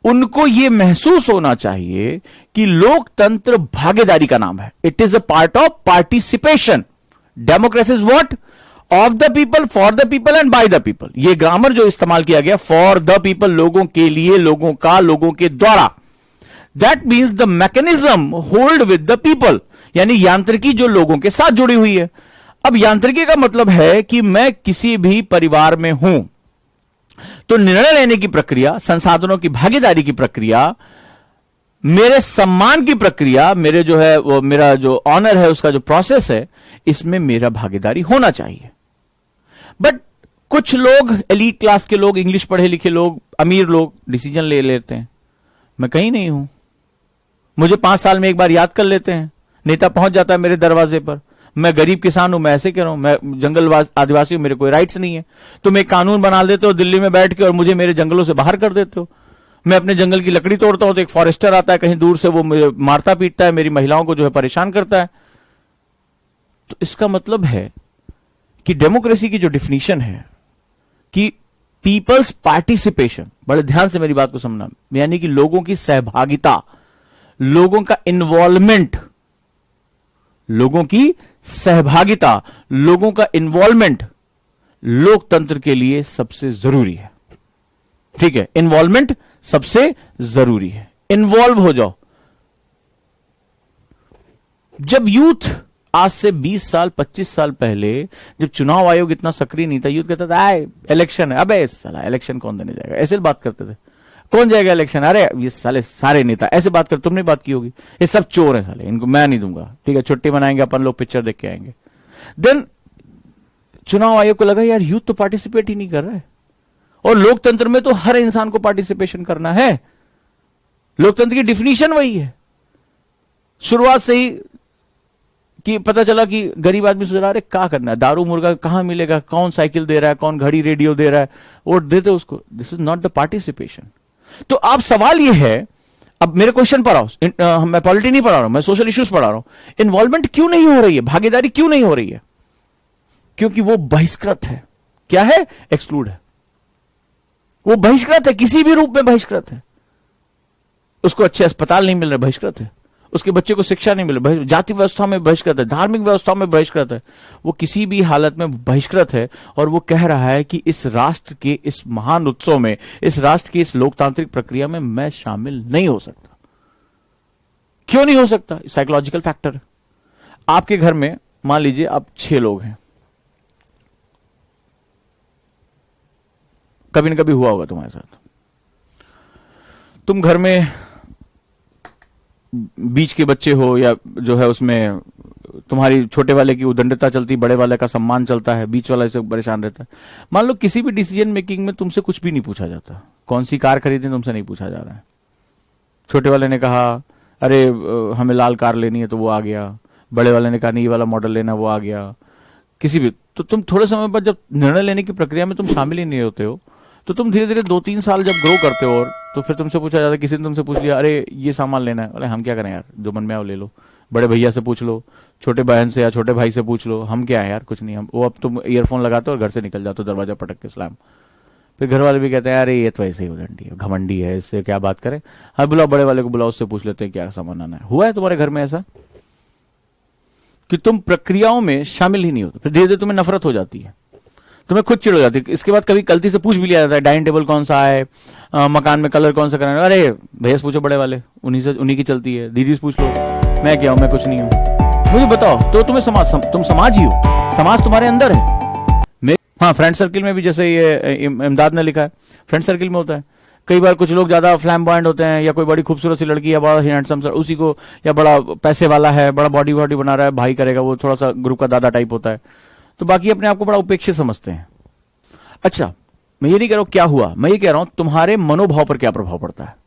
उनको यह महसूस होना चाहिए कि लोकतंत्र भागीदारी का नाम है। It is a part of participation. Democracy is what? Of the people, for the people and bye the people. यह ग्रामर जो इस्तेमाल किया गया, फॉर द पीपल, लोगों के लिए, लोगों का, लोगों के द्वारा, that means the mechanism hold with the people, यानी यांत्रिकी जो लोगों के साथ जुड़ी हुई है। अब यांत्रिकी का मतलब है कि मैं किसी भी परिवार में हूं तो निर्णय लेने की प्रक्रिया, संसाधनों की भागीदारी की प्रक्रिया, मेरे सम्मान की प्रक्रिया, मेरे जो है वो मेरा जो ऑनर है उसका जो प्रोसेस है, इसमें मेरा भागीदारी होना चाहिए। बट कुछ लोग, एलीट क्लास के लोग, इंग्लिश पढ़े लिखे लोग, अमीर लोग डिसीजन ले लेते हैं। मैं कहीं नहीं हूं, मुझे 5 साल में एक बार याद कर लेते हैं, नेता पहुंच जाता है मेरे दरवाजे पर। मैं गरीब किसान हूं, मैं ऐसे कह रहा हूं, मैं जंगल आदिवासी हूं, मेरे कोई राइट्स नहीं है। तुम एक कानून बना देते हो दिल्ली में बैठ के और मुझे मेरे जंगलों से बाहर कर देते हो। मैं अपने जंगल की लकड़ी तोड़ता हूं तो एक फॉरेस्टर आता है कहीं दूर से, वो मुझे मारता पीटता है, मेरी महिलाओं को जो है परेशान करता है। तो इसका मतलब है कि डेमोक्रेसी की जो डिफिनीशन है कि पीपल्स पार्टिसिपेशन, बड़े ध्यान से मेरी बात को समझना, यानी कि लोगों की सहभागिता, लोगों का इन्वॉल्वमेंट, लोगों की सहभागिता, लोगों का इन्वॉल्वमेंट लोकतंत्र के लिए सबसे जरूरी है। ठीक है, इन्वॉल्वमेंट सबसे जरूरी है। इन्वॉल्व हो जाओ। जब यूथ आज से 20 साल 25 साल पहले, जब चुनाव आयोग इतना सक्रिय नहीं था, यूथ कहता था आए इलेक्शन है, अबे साला इलेक्शन कौन देने जाएगा, ऐसे बात करते थे। कौन जाएगा इलेक्शन, अरे ये साले सारे नेता ऐसे बात कर, तुमने बात की होगी, ये सब चोर है साले, इनको मैं नहीं दूंगा, ठीक है छुट्टी मनाएंगे अपन लोग, पिक्चर देख के आएंगे। देन चुनाव आयोग को लगा यार यूथ तो पार्टिसिपेट ही नहीं कर रहा है, और लोकतंत्र में तो हर इंसान को पार्टिसिपेशन करना है, लोकतंत्र की डिफिनीशन वही है। शुरुआत से ही कि पता चला कि गरीब आदमी सोच रहा है क्या करना है, दारू मुर्गा कहां मिलेगा, कौन साइकिल दे रहा है, कौन घड़ी रेडियो दे रहा है, वोट देते उसको। This is not the participation. तो आप सवाल यह है, अब मेरे क्वेश्चन पर आओ, मैं पॉलिटी नहीं पढ़ा रहा हूं, मैं सोशल इश्यूज पढ़ा रहा हूं। इन्वॉल्वमेंट क्यों नहीं हो रही है, भागीदारी क्यों नहीं हो रही है? क्योंकि वो बहिष्कृत है। क्या है? एक्सक्लूड है। वो बहिष्कृत है, किसी भी रूप में बहिष्कृत है। उसको अच्छे अस्पताल नहीं मिल रहे, बहिष्कृत है। उसके बच्चे को शिक्षा नहीं मिल रही, जाति व्यवस्था में बहिष्कृत है, धार्मिक व्यवस्था में बहिष्कृत है। वो किसी भी हालत में बहिष्कृत है, और वो कह रहा है कि इस राष्ट्र के इस महान उत्सव में, इस राष्ट्र की इस लोकतांत्रिक प्रक्रिया में मैं शामिल नहीं हो सकता। क्यों नहीं हो सकता? Psychological factor. आपके घर में मान लीजिए आप 6 लोग हैं, कभी न कभी हुआ होगा तुम्हारे साथ। तुम घर में बीच के बच्चे हो, या जो है उसमें तुम्हारी छोटे वाले की उदंडता चलती, बड़े वाले का सम्मान चलता है, बीच वाला इसे परेशान रहता है। मान लो किसी भी डिसीजन मेकिंग में तुमसे कुछ भी नहीं पूछा जाता, कौन सी कार खरीदनी तुमसे नहीं पूछा जा रहा है। छोटे वाले ने कहा अरे हमें लाल कार लेनी है, तो वो आ गया। बड़े वाले ने कहा नहीं ये वाला मॉडल लेना, वो आ गया। किसी भी, तो तुम थोड़े समय बाद जब निर्णय लेने की प्रक्रिया में तुम शामिल ही नहीं होते हो, तो तुम धीरे धीरे 2-3 साल जब ग्रो करते हो, और तो फिर तुमसे पूछा जाता है, किसी ने तुमसे पूछ लिया अरे ये सामान लेना है, अरे हम क्या करें यार, जो मन में आओ ले लो। बड़े भैया से पूछ लो, छोटे बहन से या छोटे भाई से पूछ लो, हम क्या है यार, कुछ नहीं हम। वो अब तुम ईयरफोन लगाते हो और घर से निकल जाते हो, दरवाजा पटक के स्लैम। फिर घर वाले भी कहते हैं अरे ये तो ऐसे ही उदंडी है, घमंडी है, इससे क्या बात करें। हाँ बुलाओ, बड़े वाले को बुलाओ, उससे पूछ लेते हैं क्या सामान आना है। हुआ है तुम्हारे घर में ऐसा कि तुम प्रक्रियाओं में शामिल ही नहीं होते? फिर धीरे धीरे तुम्हें नफरत हो जाती है, तुम्हें खुद चिढ़ हो जाती है। इसके बाद कभी गलती से पूछ भी लिया जाता है डाइनिंग टेबल कौन सा है, मकान में कलर कौन सा कराना है, अरे भैया से पूछो, बड़े वाले उन्हीं की चलती है। दीदी से पूछ लो, मैं क्या हूं, मैं कुछ नहीं हूं, मुझे बताओ। तो तुम्हें तुम समाज ही हो, समाज तुम्हारे अंदर है। हाँ, फ्रेंड सर्किल में भी जैसे ये इमदाद ने लिखा है, फ्रेंड सर्किल में होता है। कई बार कुछ लोग ज्यादा फ्लैम्बॉयंट होते हैं, या कोई बड़ी खूबसूरत सी लड़की या बड़ा हैंडसम सर, उसी को, या बड़ा पैसे वाला है, बड़ा बॉडी बॉडी बना रहा है, भाई करेगा, वो थोड़ा सा ग्रुप का दादा टाइप होता है, तो बाकी अपने आप को बड़ा उपेक्षित समझते हैं। अच्छा, मैं ये नहीं कह रहा हूं क्या हुआ, मैं ये कह रहा हूं तुम्हारे मनोभाव पर क्या प्रभाव पड़ता है।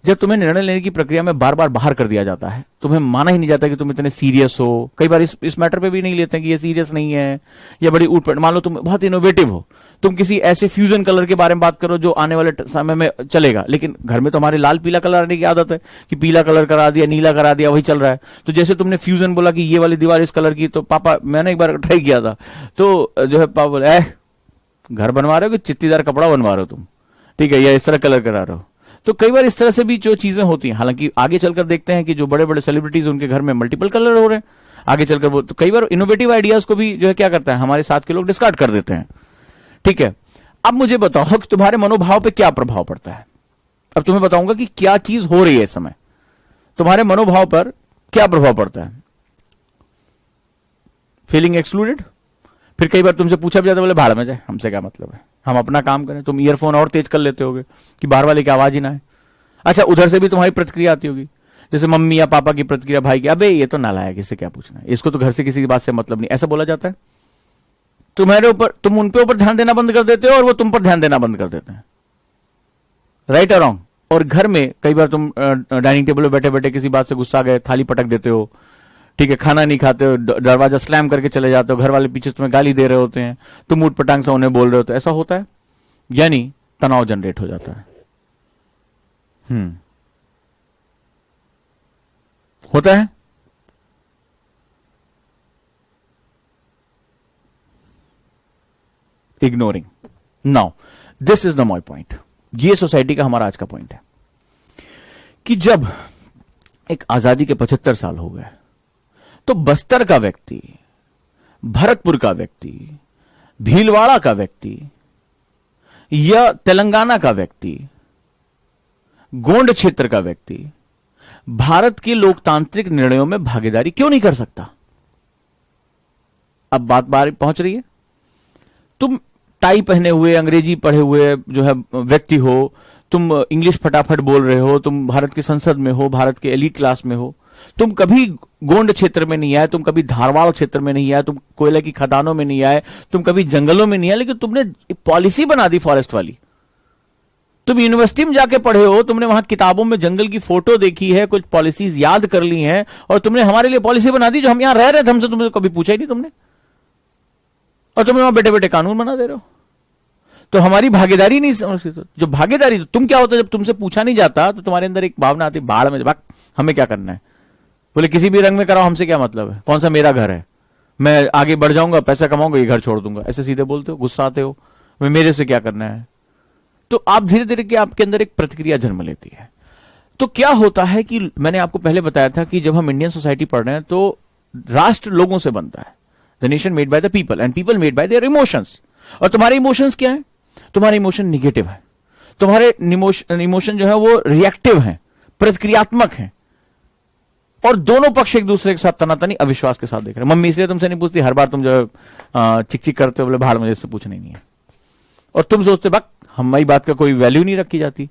जब तुम्हें निर्णय लेने की प्रक्रिया में बार बार बाहर कर दिया जाता है, तुम्हें माना ही नहीं जाता कि तुम इतने सीरियस हो। कई बार इस मैटर पे भी नहीं लेते हैं कि ये सीरियस नहीं है, या बड़ी ऊट। मान लो तुम बहुत इनोवेटिव हो, तुम किसी ऐसे फ्यूजन कलर के बारे में बात करो जो आने वाले समय में चलेगा, लेकिन घर में तो हमारे लाल पीला कलर आने की आदत है कि पीला कलर करा दिया, नीला करा दिया, वही चल रहा है। तो जैसे तुमने फ्यूजन बोला कि ये वाली दीवार इस कलर की, तो पापा, मैंने एक बार ट्राई किया था, तो जो है पापा बोले घर बनवा रहे हो कि चित्तीदार कपड़ा बनवा रहे हो तुम, ठीक है, या इस तरह कलर करा रहे हो। तो कई बार इस तरह से भी जो चीजें होती हैं, हालांकि आगे चलकर देखते हैं कि जो बड़े बड़े सेलिब्रिटीज उनके घर में मल्टीपल कलर हो रहे हैं, आगे चलकर वो, तो कई बार इनोवेटिव आइडियाज को भी जो है क्या करता है, हमारे साथ के लोग डिस्कार्ड कर देते हैं। ठीक है, अब मुझे बताओ कि तुम्हारे मनोभाव पे क्या प्रभाव पड़ता है। अब तुम्हें बताऊंगा कि क्या चीज हो रही है इस समय, तुम्हारे मनोभाव पर क्या प्रभाव पड़ता है। Feeling excluded. फिर कई बार तुमसे पूछा भी जाता है, बोले भाड़ में जाए, हमसे क्या मतलब है, हम अपना काम करें। तुम ईयरफोन और तेज कर लेते होगे कि बाहर वाले की आवाज ही ना है। अच्छा, उधर से भी तुम्हारी प्रतिक्रिया आती होगी, जैसे मम्मी या पापा की प्रतिक्रिया, भाई की, अबे ये तो नालायक, इससे क्या पूछना है, इसको तो घर से किसी की बात से मतलब नहीं, ऐसा बोला जाता है। तुम्हारे ऊपर, तुम उन पे ऊपर ध्यान देना बंद कर देते हो, और वो तुम पर ध्यान देना बंद कर देते हैं। राइट और रॉन्ग। और घर में कई बार तुम डाइनिंग टेबल पर बैठे बैठे किसी बात से गुस्सा गए, थाली पटक देते हो, ठीक है, खाना नहीं खाते हो, दरवाजा स्लैम करके चले जाते हो, घर वाले पीछे तुम्हें गाली दे रहे होते हैं, तुम ऊट पटांग से उन्हें बोल रहे होते, ऐसा होता है, यानी तनाव जनरेट हो जाता है। होता है। Ignoring. Now this is the my point. ये सोसाइटी का हमारा आज का पॉइंट है कि जब एक आजादी के 75 साल हो गए तो बस्तर का व्यक्ति, भरतपुर का व्यक्ति, भीलवाड़ा का व्यक्ति या तेलंगाना का व्यक्ति, गोंड क्षेत्र का व्यक्ति भारत के लोकतांत्रिक निर्णयों में भागीदारी क्यों नहीं कर सकता? अब बात बाहर पहुंच रही है। तुम टाई पहने हुए, अंग्रेजी पढ़े हुए जो है व्यक्ति हो, तुम इंग्लिश फटाफट बोल रहे हो, तुम भारत की संसद में हो, भारत के एलीट क्लास में हो, तुम कभी गोंड क्षेत्र में नहीं आए, तुम कभी धारवाड़ क्षेत्र में नहीं आए, तुम कोयले की खदानों में नहीं आए, तुम कभी जंगलों में नहीं आए, लेकिन तुमने पॉलिसी बना दी फॉरेस्ट वाली। तुम यूनिवर्सिटी में जाके पढ़े हो, तुमने वहां किताबों में जंगल की फोटो देखी है, कुछ पॉलिसीज याद कर ली हैं और तुमने हमारे लिए पॉलिसी बना दी जो हम यहां रह रहे थे, हमसे तुमने कभी पूछा ही नहीं तुमने, और तुम वहां बैठे बैठे कानून बना दे रहे हो। तो हमारी भागीदारी नहीं समझते। जो भागीदारी, तुम क्या होता है जब तुमसे पूछा नहीं जाता तो तुम्हारे अंदर एक भावना आती, बाढ़ में भाग, हमें क्या करना है, बोले किसी भी रंग में कराओ, हमसे क्या मतलब है, कौन सा मेरा घर है, मैं आगे बढ़ जाऊंगा, पैसा कमाऊंगा, ये घर छोड़ दूंगा, ऐसे सीधे बोलते हो, गुस्सा आते हो, मैं मेरे से क्या करना है। तो आप धीरे धीरे के आपके अंदर एक प्रतिक्रिया जन्म लेती है। तो क्या होता है कि मैंने आपको पहले बताया था कि जब हम इंडियन सोसाइटी पढ़ रहे हैं तो राष्ट्र लोगों से बनता है, the nation made by the people and people made by their emotions. और तुम्हारे इमोशंस क्या है? तुम्हारे इमोशन निगेटिव है, तुम्हारे इमोशन जो है वो रिएक्टिव है, प्रतिक्रियात्मक है, और दोनों पक्ष एक दूसरे के साथ तनातनी अविश्वास के साथ देख रहे हैं। मम्मी इसलिए तुमसे नहीं पूछती, हर बार तुम जो है चिक चिक करते हो, बोले भाड़ मुझे इससे पूछना ही नहीं है, और तुम सोचते बक हमारी बात का कोई वैल्यू नहीं रखी जाती।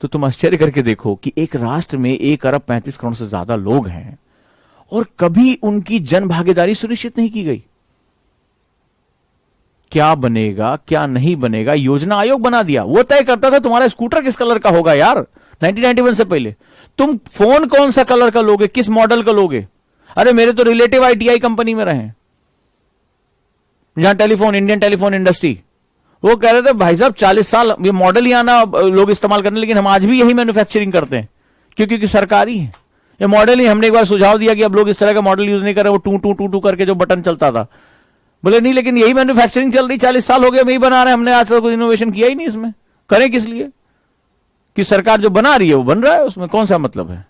तो तुम आश्चर्य करके देखो कि एक राष्ट्र में 1 अरब 35 करोड़ से ज्यादा लोग हैं और कभी उनकी जन भागीदारी सुनिश्चित नहीं की गई। क्या बनेगा क्या नहीं बनेगा, योजना आयोग बना दिया, वो तय करता था तुम्हारा स्कूटर किस कलर का होगा। यार 1991 से पहले तुम फोन कौन सा कलर का लोगे, किस मॉडल का लोगे। अरे मेरे तो रिलेटिव ITI कंपनी में रहे, जहां टेलीफोन, इंडियन टेलीफोन इंडस्ट्री, वो कह रहे थे भाई साहब 40 साल ये मॉडल ही आना लोग इस्तेमाल करने, लेकिन हम आज भी यही मैन्युफैक्चरिंग करते हैं क्योंकि सरकारी है ये मॉडल ही। हमने एक बार सुझाव दिया कि अब लोग इस तरह का मॉडल यूज नहीं कर रहे, वो टू टू टू टू करके जो बटन चलता था, बोले नहीं लेकिन यही मैन्युफैक्चरिंग चल रही, 40 साल हो गए हम यही बना रहे हैं, हमने आज तक कोई इनोवेशन किया ही नहीं इसमें। करें किस लिए कि सरकार जो बना रही है वो बन रहा है, उसमें कौन सा मतलब है।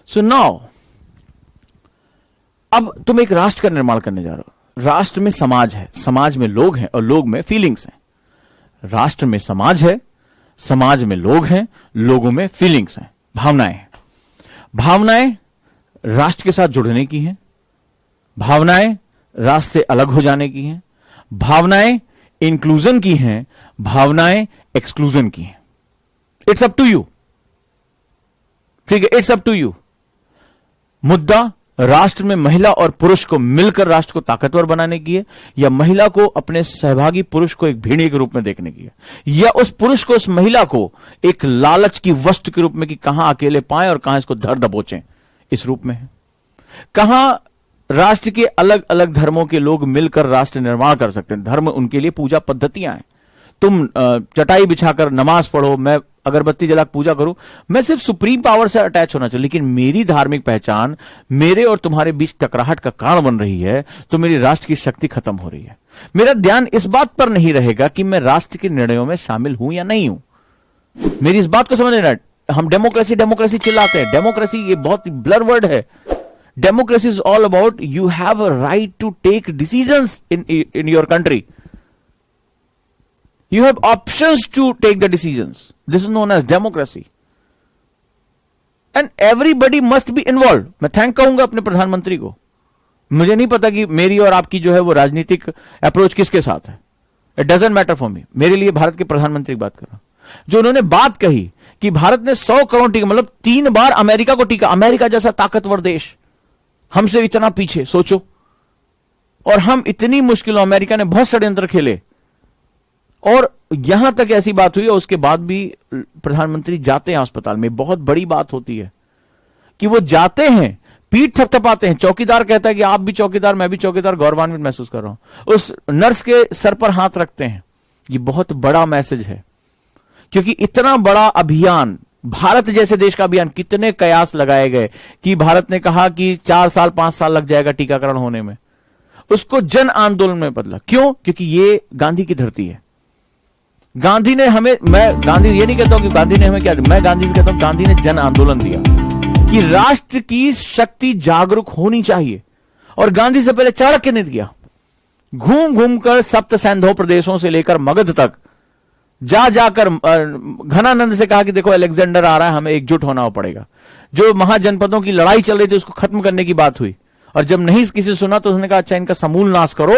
सो नाउ अब तुम एक राष्ट्र का निर्माण करने जा रहे हो। राष्ट्र में समाज है, समाज में लोग हैं और लोग में फीलिंग्स हैं। राष्ट्र में समाज है, समाज में लोग हैं, लोगों में फीलिंग्स हैं, भावनाएं हैं। भावनाएं राष्ट्र के साथ जुड़ने की हैं, भावनाएं राष्ट्र से अलग हो जाने की हैं, भावनाएं इंक्लूजन की हैं, भावनाएं एक्सक्लूजन की हैं। इट्स अप टू यू, ठीक है, इट्स अप टू यू। मुद्दा राष्ट्र में महिला और पुरुष को मिलकर राष्ट्र को ताकतवर बनाने की है, या महिला को अपने सहभागी पुरुष को एक भेड़िए के रूप में देखने की है, या उस पुरुष को, उस महिला को एक लालच की वस्तु के रूप में कि कहां अकेले पाएं और कहां इसको धर दबोचें, इस रूप में है। कहां राष्ट्र के अलग अलग धर्मों के लोग मिलकर राष्ट्र निर्माण कर सकते हैं। धर्म उनके लिए पूजा पद्धतियां हैं। तुम चटाई बिछाकर नमाज पढ़ो, मैं अगरबत्ती जला पूजा करूं, मैं सिर्फ सुप्रीम पावर से अटैच होना चाहिए, लेकिन मेरी धार्मिक पहचान मेरे और तुम्हारे बीच टकराहट का कारण बन रही है, तो मेरी राष्ट्र की शक्ति खत्म हो रही है। मेरा ध्यान इस बात पर नहीं रहेगा कि मैं राष्ट्र के निर्णयों में शामिल हूं या नहीं हूं। मेरी इस बात को समझ लेना। हम डेमोक्रेसी डेमोक्रेसी चिल्लाते हैं, डेमोक्रेसी ये बहुत ब्लर वर्ड है। Democracy is all about you have a right to take decisions in your country, you have options to take the decisions. This is known as democracy, and everybody must be involved. मैं thank कहूंगा अपने प्रधानमंत्री को। मुझे नहीं पता कि मेरी और आपकी जो है वो राजनीतिक अप्रोच किसके साथ है, it doesn't matter for me. मेरे लिए भारत के प्रधानमंत्री की बात कर रहा हूं, जो उन्होंने बात कही कि भारत ने 100 करोड़ टीका, मतलब 3 बार अमेरिका को टीका। अमेरिका जैसा ताकतवर देश हमसे इतना पीछे, सोचो। और हम इतनी मुश्किलों, अमेरिका ने बहुत षड्यंत्र खेले, और यहां तक ऐसी बात हुई है उसके बाद भी प्रधानमंत्री जाते हैं अस्पताल में। बहुत बड़ी बात होती है कि वो जाते हैं, पीठ थपथपाते हैं, चौकीदार कहता है कि आप भी चौकीदार, मैं भी चौकीदार, गौरवान्वित महसूस कर रहा हूं, उस नर्स के सर पर हाथ रखते हैं। ये बहुत बड़ा मैसेज है, क्योंकि इतना बड़ा अभियान, भारत जैसे देश का अभियान, कितने कयास लगाए गए कि भारत ने कहा कि 4 साल 5 साल लग जाएगा टीकाकरण होने में, उसको जन आंदोलन में बदला। क्यों? क्योंकि ये गांधी की धरती है। गांधी ने हमें, मैं गांधी ये नहीं कहता हूं कि गांधी ने हमें क्या दिया, मैं गांधी से कहता हूं गांधी ने जन आंदोलन दिया कि राष्ट्र की शक्ति जागरूक होनी चाहिए। और गांधी से पहले चाणक्य ने दिया, घूम घूम कर सप्त सैंधव प्रदेशों से लेकर मगध तक जा जाकर घनानंद से कहा कि देखो अलेक्जेंडर आ रहा है, हमें एकजुट होना पड़ेगा। जो महाजनपदों की लड़ाई चल रही थी उसको खत्म करने की बात हुई, और जब नहीं किसी सुना तो उसने कहा अच्छा इनका समूल नाश करो,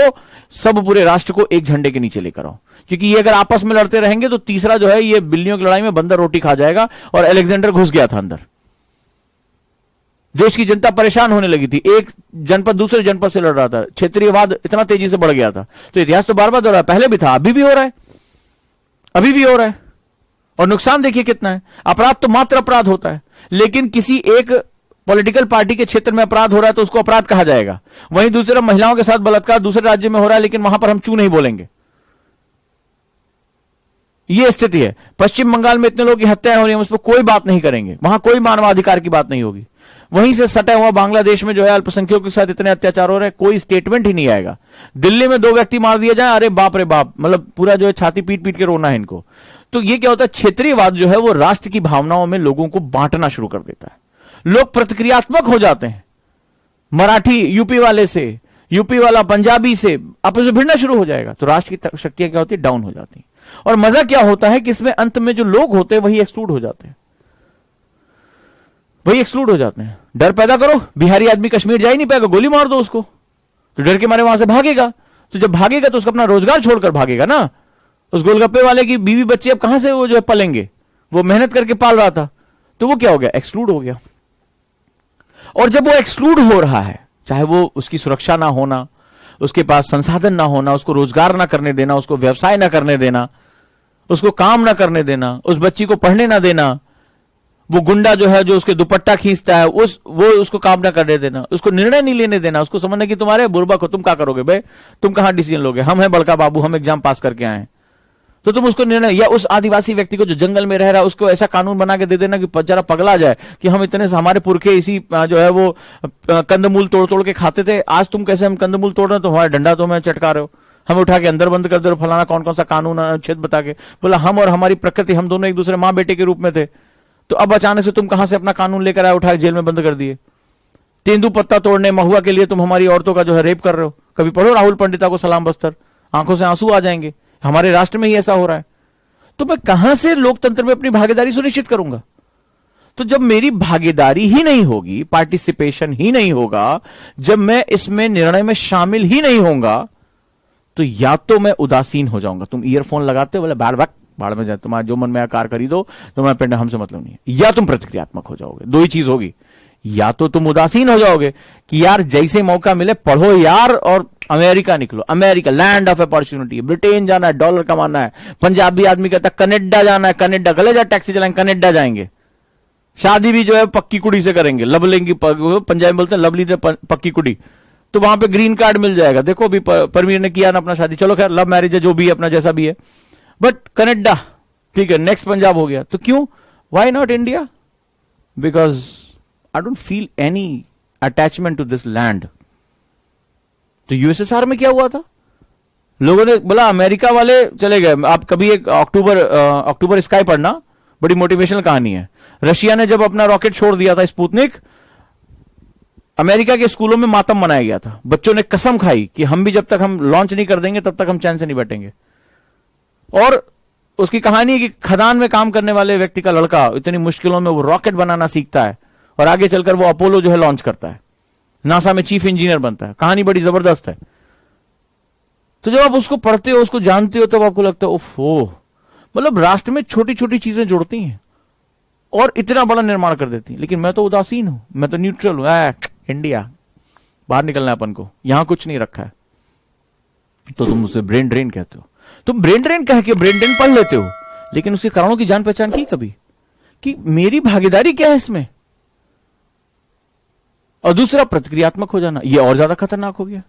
सब पूरे राष्ट्र को एक झंडे के नीचे लेकर आओ, क्योंकि ये अगर आपस में लड़ते रहेंगे तो तीसरा जो है ये बिल्लियों की लड़ाई में बंदर रोटी खा जाएगा। और अलेक्जेंडर घुस गया था अंदर, देश की जनता परेशान होने लगी थी, एक जनपद दूसरे जनपद से लड़ रहा था, क्षेत्रीयवाद इतना तेजी से बढ़ गया था। तो इतिहास तो बार बार हो रहा है, पहले भी था, अभी भी हो रहा है, अभी भी हो रहा है। और नुकसान देखिए कितना है। अपराध तो मात्र अपराध होता है, लेकिन किसी एक पॉलिटिकल पार्टी के क्षेत्र में अपराध हो रहा है तो उसको अपराध कहा जाएगा। वहीं दूसरे महिलाओं के साथ बलात्कार दूसरे राज्य में हो रहा है, लेकिन वहां पर हम चू नहीं बोलेंगे। यह स्थिति है। पश्चिम बंगाल में इतने लोगों की हत्याएं हो रही हैं, उस पर कोई बात नहीं करेंगे, वहां कोई मानवाधिकार की बात नहीं होगी। वहीं से सटा हुआ बांग्लादेश में जो है अल्पसंख्यकों के साथ इतने अत्याचार हो रहे हैं, कोई स्टेटमेंट ही नहीं आएगा। दिल्ली में 2 व्यक्ति मार दिए जाए, अरे बाप रे बाप, मतलब पूरा जो है छाती पीट पीट के रोना है इनको। तो ये क्या होता है, क्षेत्रीयवाद जो है वो राष्ट्र की भावनाओं में लोगों को बांटना शुरू कर देता है। लोग प्रतिक्रियात्मक हो जाते हैं, मराठी यूपी वाले से, यूपी वाला पंजाबी से आपस में भिड़ना शुरू हो जाएगा, तो राष्ट्र की शक्तियां क्या होती है, डाउन हो जाती हैं। और मजा क्या होता है कि इसमें अंत में जो लोग होते हैं वही एक्सक्लूड हो जाते हैं, वही एक्सक्लूड हो जाते हैं। डर पैदा करो, बिहारी आदमी कश्मीर जा ही नहीं पाएगा, गोली मार दो उसको, तो डर के मारे वहां से भागेगा। तो जब भागेगा तो उसका अपना रोजगार छोड़कर भागेगा ना। उस गोलगप्पे वाले की बीवी बच्चे अब कहां से वो जो है पलेंगे, वो मेहनत करके पाल रहा था, तो वो क्या हो गया, एक्सक्लूड हो गया। और जब वो एक्सक्लूड हो रहा है, चाहे वो उसकी सुरक्षा ना होना, उसके पास संसाधन ना होना, उसको रोजगार ना करने देना, उसको व्यवसाय ना करने देना, उसको काम ना करने देना, उस बच्ची को पढ़ने ना देना, वो गुंडा जो है जो उसके दुपट्टा खींचता है वो उसको काम ना करने देना, उसको निर्णय नहीं लेने देना, उसको समझना कि तुम्हारे बुर्बक हो, तुम क्या करोगे भाई, तुम कहां डिसीजन लोगे, हम हैं बड़का बाबू, हम एग्जाम पास करके आए हैं, तो तुम उसको निर्णय, या उस आदिवासी व्यक्ति को जो जंगल में रह रहा है उसको ऐसा कानून बना के दे देना कि जरा पगला जाए कि हम इतने हमारे पुरखे इसी जो है वो कंदमूल तोड़ तोड़ के खाते थे, आज तुम कैसे हम कंदमूल तोड़ रहे हो, तो हमारा डंडा तो मैं चटका रहे हो, हमें उठा के अंदर बंद कर दे रहे हो, फलाना कौन कौन सा कानून अनुच्छेद बता के। बोला हम और हमारी प्रकृति, हम दोनों एक दूसरे माँ बेटे के रूप में थे, तो अब अचानक से तुम कहां से अपना कानून लेकर आए, उठा के जेल में बंद कर दिए। तेंदू पत्ता तोड़ने महुआ के लिए तुम हमारी औरतों का जो है रेप कर रहे हो। कभी पढ़ो राहुल पंडिता को सलाम बस्तर, आंखों से आंसू आ जाएंगे। हमारे राष्ट्र में ही ऐसा हो रहा है, तो मैं कहां से लोकतंत्र में अपनी भागीदारी सुनिश्चित करूंगा। तो जब मेरी भागीदारी ही नहीं होगी, पार्टिसिपेशन ही नहीं होगा, जब मैं इसमें निर्णय में शामिल ही नहीं होऊंगा, तो या तो मैं उदासीन हो जाऊंगा। तुम ईयरफोन लगाते हो, बोले बार बार बाढ़ में जाए, तुम्हारा जो मन में आकार खरीदो, तुम्हारा पिंड हमसे मतलब नहीं है, या तुम प्रतिक्रियात्मक हो जाओगे। दो ही चीज होगी, या तो तुम उदासीन हो जाओगे कि यार जैसे मौका मिले पढ़ो यार और अमेरिका निकलो, America land of opportunity, Britain जाना है, डॉलर कमाना है। पंजाबी आदमी कहता है कनाडा जाना है, कनाडा गले जा टैक्सी चलाएंगे, कनाडा जाएंगे। शादी भी जो है पक्की कुड़ी से करेंगे, लबलेंगी, पंजाबी बोलते हैं लवली पक्की कुड़ी, तो वहां पे ग्रीन कार्ड मिल जाएगा। देखो अभी परमीर ने किया ना अपना शादी, चलो खैर लव मैरिज है, जो भी है अपना जैसा भी है, बट कनाडा ठीक है, नेक्स्ट पंजाब हो गया। तो क्यों, why not India? Because I don't feel any attachment to this land. तो यूएसएसआर में क्या हुआ था, लोगों ने बोला अमेरिका वाले चले गए। आप कभी एक अक्टूबर स्काई पढ़ना, बड़ी मोटिवेशनल कहानी है। रशिया ने जब अपना रॉकेट छोड़ दिया था स्पुतनिक, अमेरिका के स्कूलों में मातम मनाया गया था। बच्चों ने कसम खाई कि हम भी जब तक हम लॉन्च नहीं कर देंगे तब तक हम चैन से नहीं बैठेंगे। और उसकी कहानी है कि खदान में काम करने वाले व्यक्ति का लड़का इतनी मुश्किलों में वो रॉकेट बनाना सीखता है और आगे चलकर वो अपोलो जो है लॉन्च करता है, नासा में चीफ इंजीनियर बनता है। कहानी बड़ी जबरदस्त है। तो जब आप उसको पढ़ते हो, उसको जानते हो, तब आपको लगता है ओफो, मतलब राष्ट्र में छोटी छोटी चीजें जुड़ती हैं और इतना बड़ा निर्माण कर देती हैं। लेकिन मैं तो उदासीन हूं, मैं तो न्यूट्रल हूं, इंडिया बाहर निकलना है अपन को, यहां कुछ नहीं रखा है। तो तुम उसे ब्रेन ड्रेन कहते हो। तुम ब्रेन ड्रेन कह के ब्रेन ड्रेन पढ़ लेते हो, लेकिन उसके कारणों की जान पहचान की कभी, कि मेरी भागीदारी क्या है इसमें। और दूसरा प्रतिक्रियात्मक हो जाना, यह और ज्यादा खतरनाक हो गया।